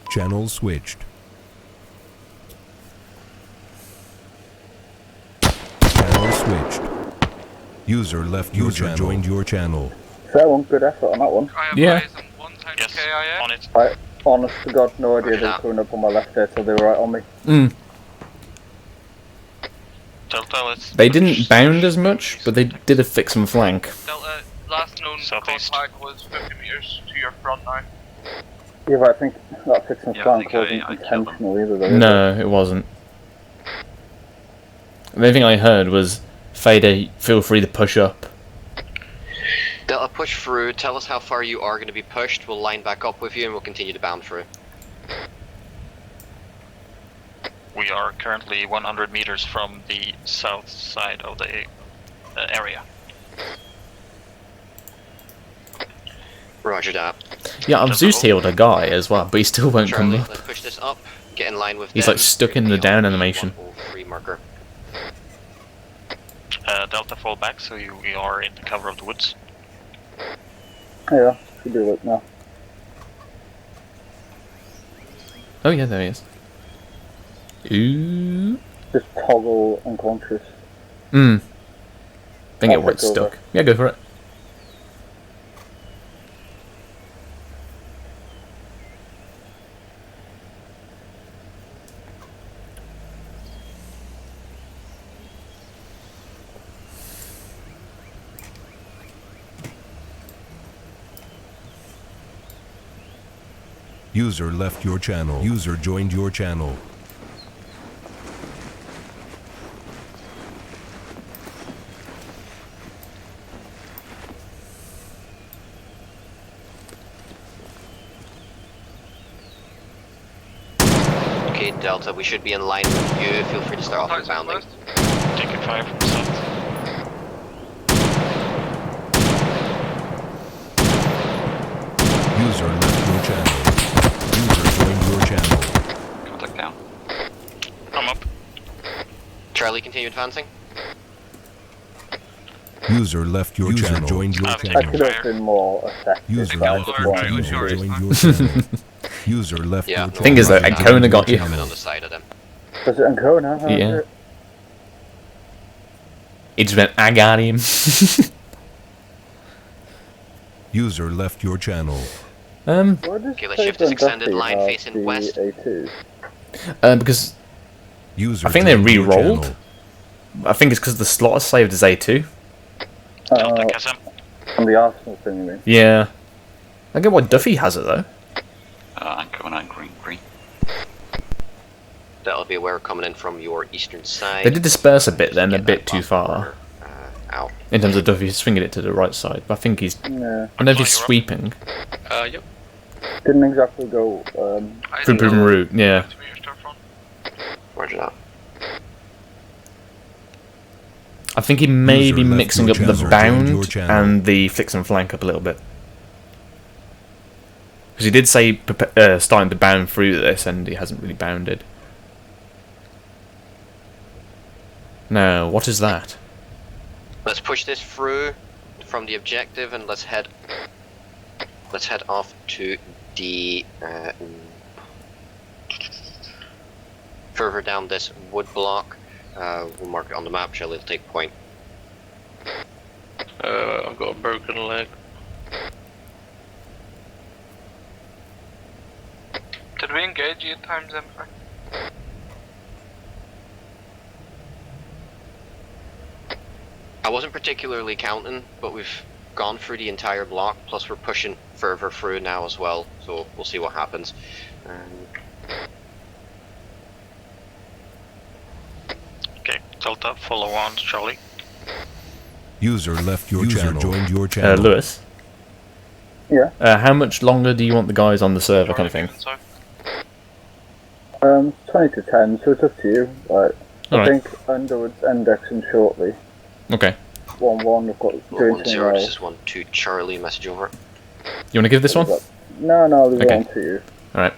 Channel switched. Channel switched. User left your channel. Joined your channel. Fair one, good effort on that one. Yeah. Yes, on it. I, honest to God, no idea they were coming up on my left there till they were right on me. Mm. Delta, let's... They didn't bound as much, but they did fix some flank. Delta, last known Southeast. contact was 50 meters to your front now. Yeah, but I think that fixing Yeah, I flank think wasn't I killed them. intentional either, though. No, it wasn't. The only thing I heard was, Fader, feel free to push up. Delta, push through. Tell us how far you are going to be pushed. We'll line back up with you and we'll continue to bound through. We are currently 100 meters from the south side of the area. Roger that. Yeah, I've Zeus healed a guy as well, but he still won't Charlie, come up. let's push this up. Get in line with He's them. like stuck in the down animation. 103 marker. Delta, fall back so you are in the cover of the woods. Yeah, should be lit now. Oh yeah, there he is. Ooh. Just toggle unconscious. I think I'll it went take over. stuck. Yeah, go for it. User left your channel. User joined your channel. Okay, Delta, we should be in line with you. Feel free to start off inbounding. Taking fire from the south. User left your channel. User joined your channel. Contact down. I'm up. Charlie, continue advancing. User left your channel. Joined your That channel. could have been more effective. User That left was your one. channel. Joined your channel. User left your channel. Thing is though, Ancona got you. Coming on the side of them. Was it Ancona? Yeah. He just went, I got him. User left your channel. Okay, let's shift this extended line facing west. Because User I think they joined your re-rolled. channel. I think it's because the slot is saved as A2. On the Arsenal thing, you mean? Yeah. I get why Duffy has it though. I'm coming on green. That'll be where we're coming in from your eastern side. They did disperse a bit then, a bit too far. Out. In terms of Duffy swinging it to the right side. But I think he's... Yeah. I don't know if he's sweeping. Yep. Didn't exactly go. Through proven route, yeah. Roger that. I think he may User be left mixing your up the channel. bound Joined your channel. and the flicks and flank up a little bit. Because he did say starting to bound through this, and he hasn't really bounded. Now, what is that? Let's push this through from the objective and let's head off to the further down this wood block. We'll mark it on the map. Shelley will take point. I've got a broken leg. Did we engage 8 times in fact? I wasn't particularly counting, but we've gone through the entire block, plus we're pushing further through now as well, so we'll see what happens. Okay, Delta, follow on Charlie. User left your channel. Joined your channel. Lewis? Yeah? How much longer do you want the guys on the server kind of thing? 20 to 10, so it's up to you. I Alright. think Underwood's indexing shortly. Okay. 1-1, we've got doing 1-0, something this else. is 1-2 Charlie, message over. You want to give this one? No, there's Okay. one to you. Alright.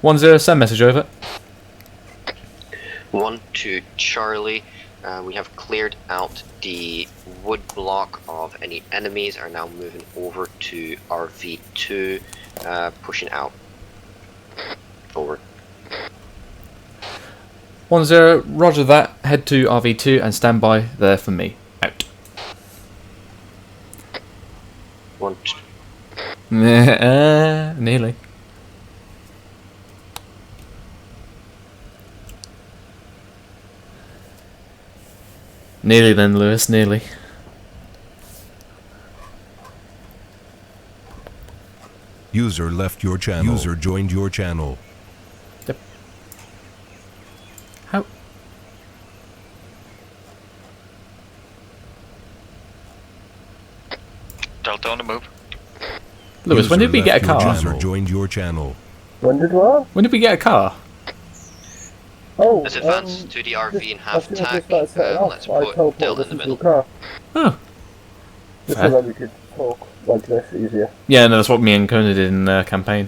1-0, send message over. 1-2 Charlie. We have cleared out the wood block of any enemies, are now moving over to RV2, pushing out. Over. 1-0, roger that. Head to RV2 and stand by there for me. Out. 1-2. Nearly. Nearly then, Lewis, nearly. User left your channel. User joined your channel. Yep. How? Delta on the move. Lewis, when did we get a car? User joined your channel. When did what? When did we get a car? Oh, Let's advance to the RV and half as soon as we attack. started setting off, Let's I put teleported Delta us in the into the middle. car. Oh. Just Fair. so that we could talk like this easier. Yeah, no, that's what me and Kona did in campaign.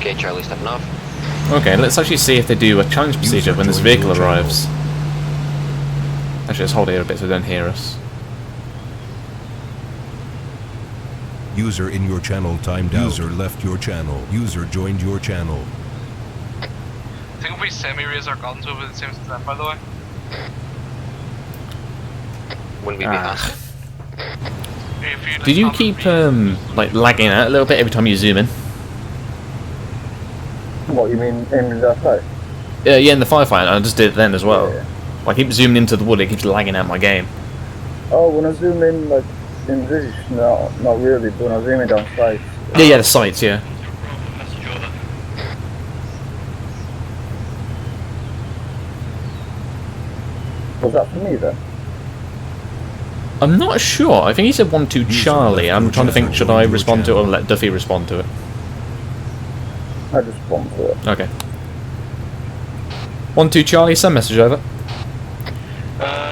Okay, Charlie, stepping off. Okay, let's actually see if they do a challenge procedure when this vehicle arrives. Actually, let's hold here a bit so they don't hear us. User in your channel timed out. User left your channel. User joined your channel. I think if we semi-raise our guns over the same as them, by the way. Wouldn't we be faster? Did you keep like lagging out a little bit every time you zoom in? What, you mean aiming that side? Yeah, in the firefight. I just did it then as well. Yeah. I keep zooming into the wood. It keeps lagging out my game. Oh, when I zoom in, like in this, no, not really. But when I zoom in down sights. Yeah, the sights, yeah. Was that for me then? I'm not sure. I think he said 1-2 Charlie. I'm trying to think, should I respond to it or let Duffy respond to it? I just respond to it. Okay. 1-2 Charlie, send message over.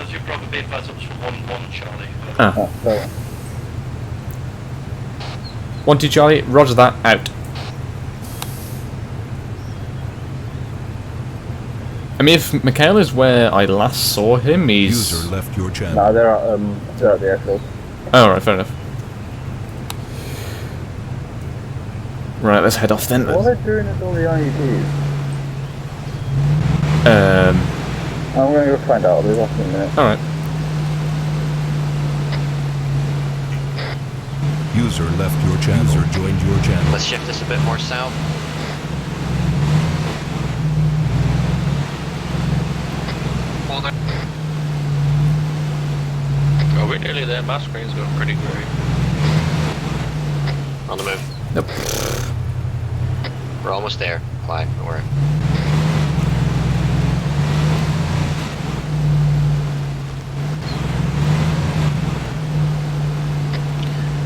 Should probably be advised up to 1-1 Charlie. Ah. 1-2 Charlie, roger that, out. I mean, if Mikhail is where I last saw him, he's... User left your channel. No, they're at the airfield. Oh, right, fair enough. Right, let's head off then. What are they doing with all the IEDs? I'm going to go find out. I'll be back in a minute. Alright. User left your channel. User joined your channel. Let's shift this a bit more south. Oh, we're nearly there. My screen's going pretty great. On the move. Nope. We're almost there. Clyde, don't worry.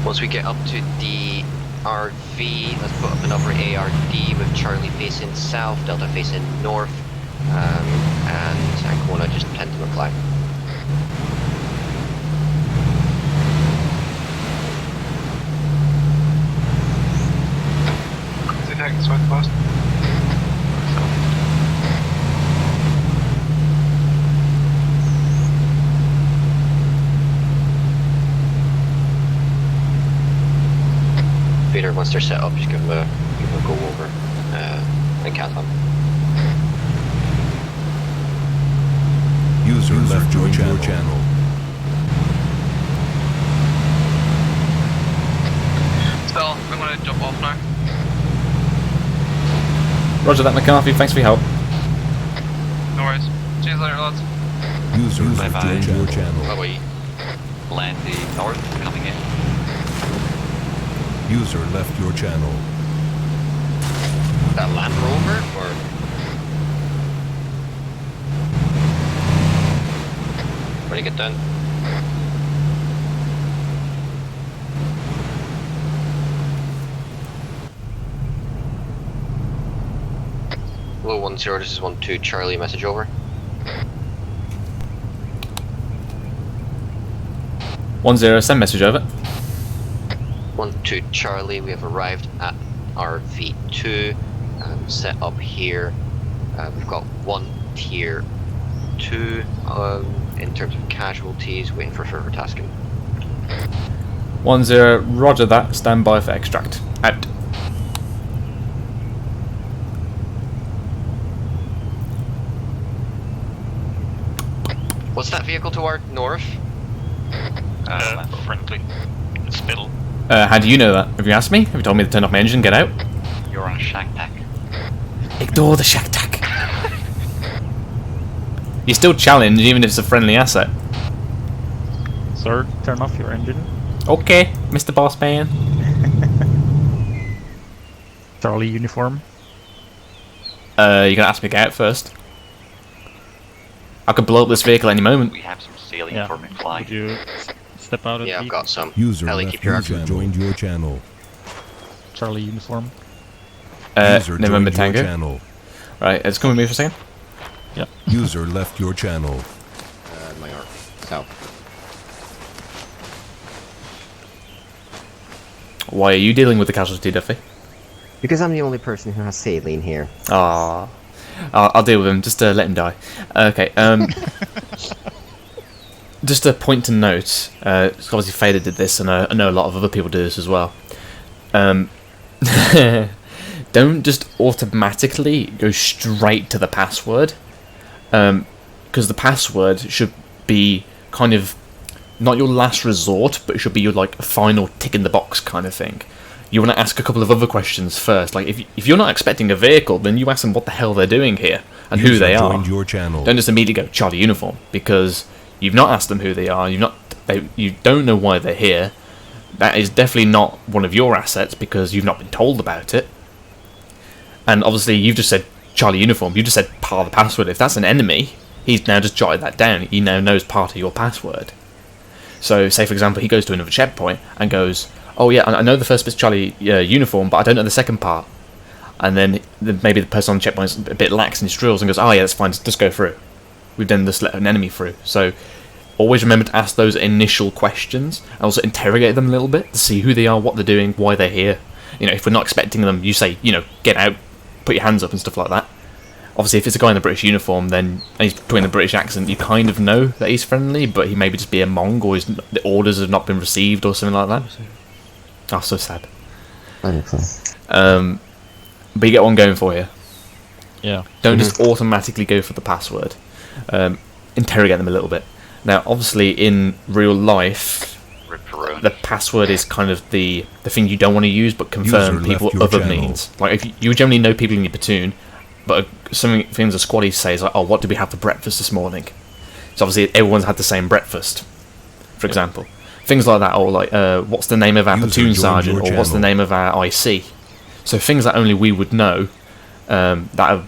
Once we get up to the RV, let's put up another ARD with Charlie facing south, Delta facing north, and Ancona just tend to McFly. Is it taking southwest? Peter, once they're set up, just give them a go over and count them. User left your channel. Still, I'm going to jump off now. Roger that, McCarthy. Thanks for your help. No worries. See you later, lads. User left your channel. Bye-bye. Landing north, coming in. User left your channel. That Land Rover, or? When you get done. Hello 10, this is 12 Charlie, message over. 10, send message over. 12 Charlie, we have arrived at RV2, set up here. We've got 1 tier 2 in terms of casualties, waiting for further tasking. 10, roger that, stand by for extract. Out. What's that vehicle to our north? Friendly. It's middle. How do you know that? Have you asked me? Have you told me to turn off my engine, get out? You're on shack tack. Ignore the shack tack. You still challenge even if it's a friendly asset. Sir, turn off your engine. Okay, Mr. Boss Man. Charlie uniform. You're gonna ask me to get out first. I could blow up this vehicle any moment. We have some sailing for McFly. Would you step out of Yeah, I've got some. User Ellie, left keep your user joined your channel. Charlie uniform. November Tango. Right, it's coming with me for a second. Yep. User left your channel. My arc. South. Why are you dealing with the casualty, Duffy? Because I'm the only person who has saline here. Ah, I'll deal with him. Just let him die. Okay. Just a point to note. Obviously, Fader did this, and I know a lot of other people do this as well. Don't just automatically go straight to the password, because the password should be kind of not your last resort, but it should be your like final tick in the box kind of thing. You want to ask a couple of other questions first. Like if you're not expecting a vehicle, then you ask them what the hell they're doing here and who they are. Your channel. Don't just immediately go Charlie uniform, because you've not asked them who they are. You don't know why they're here. That is definitely not one of your assets because you've not been told about it. And obviously, you've just said Charlie uniform. You just said part of the password. If that's an enemy, he's now just jotted that down. He now knows part of your password. So, say for example, he goes to another checkpoint and goes, "Oh yeah, I know the first bit's Charlie uniform, but I don't know the second part." And then maybe the person on the checkpoint's a bit lax in his drills and goes, "Oh yeah, that's fine. Just go through. We've then just let an enemy through." So, always remember to ask those initial questions and also interrogate them a little bit to see who they are, what they're doing, why they're here. You know, if we're not expecting them, you say, get out, put your hands up and stuff like that. Obviously, if it's a guy in a British uniform, then and he's doing a British accent, you kind of know that he's friendly, but he may just be a Mong, or the orders have not been received, or something like that. Oh, so sad. But you get one going for you. Yeah. Don't just automatically go for the password. Interrogate them a little bit. Now, obviously, in real life, the password is kind of the thing you don't want to use, but confirm people other means. Like, if you generally know people in your platoon, but some things a squaddy says, like, "Oh, what did we have for breakfast this morning?" So obviously, everyone's had the same breakfast, for example. Things like that, or like, what's the name of our platoon sergeant, or what's the name of our IC? So things that only we would know, that are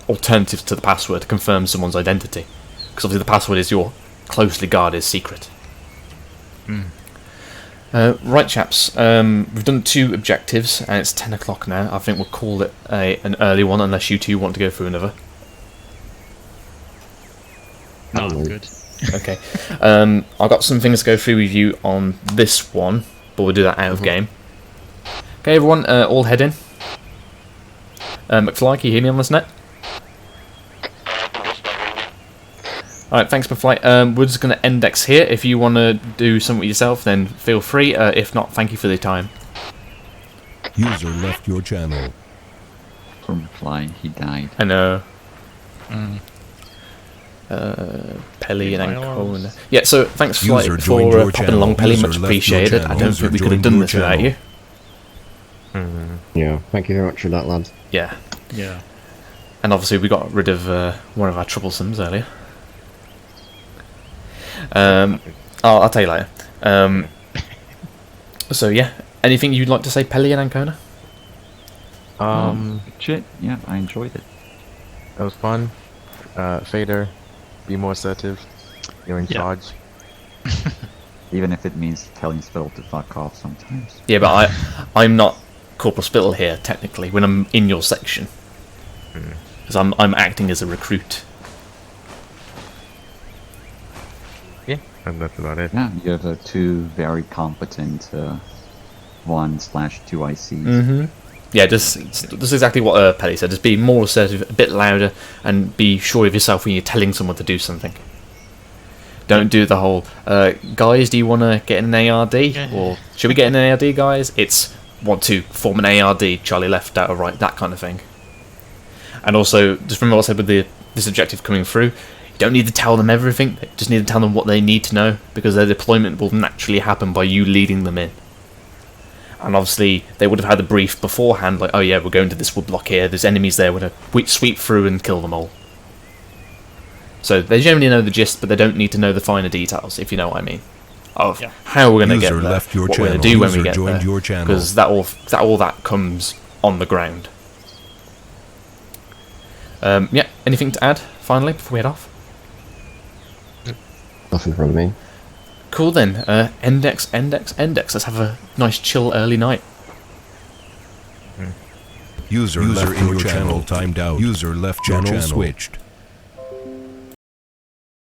alternatives to the password to confirm someone's identity. Because obviously the password is your closely guarded secret. Right, chaps. We've done 2 objectives, and it's 10 o'clock now. I think we'll call it an early one, unless you two want to go through another. No, I'm good. Okay. I've got some things to go through with you on this one, but we'll do that out of game. Okay, everyone, all head in. McFly, can you hear me on this net? Alright, thanks McFly. We're just going to index here. If you want to do something yourself, then feel free. If not, thank you for the time. User left your channel. Poor McFly, he died. I know. Pelly and Ancona. Yeah, so thanks for popping along, Pelly. Much appreciated. I don't think we could have done this without you. Yeah, thank you very much for that, lad. Yeah. Yeah. And obviously we got rid of one of our troublesomes earlier. I'll tell you later. So yeah, anything you'd like to say, Pelly and Ancona? Shit, yeah, I enjoyed it. That was fun. Fader, be more assertive. You're in charge. Even if it means telling Spittle to fuck off sometimes. Yeah, but I'm not Corporal Spittle here, technically, when I'm in your section. Because I'm acting as a recruit. Yeah, and that's about it. Yeah, you have 2 very competent 1/2 ICs. Yeah, that's exactly what Pelly said. Just be more assertive, a bit louder, and be sure of yourself when you're telling someone to do something. Don't do the whole, guys, do you want to get an ARD? Or, should we get an ARD, guys? It's, want to form an ARD, Charlie left, out, right, that kind of thing. And also, just remember what I said with this objective coming through, you don't need to tell them everything, you just need to tell them what they need to know, because their deployment will naturally happen by you leading them in. And obviously, they would have had a brief beforehand, like, oh yeah, we're going to this woodblock here, there's enemies there, we're going to sweep through and kill them all. So they generally know the gist, but they don't need to know the finer details, if you know what I mean. Of how we're going to get there, what we're going to do when we get there, because that comes on the ground. Yeah, anything to add, finally, before we head off? Nothing from me. Cool then, index. Let's have a nice chill early night. User in your channel timed out. User left channel switched.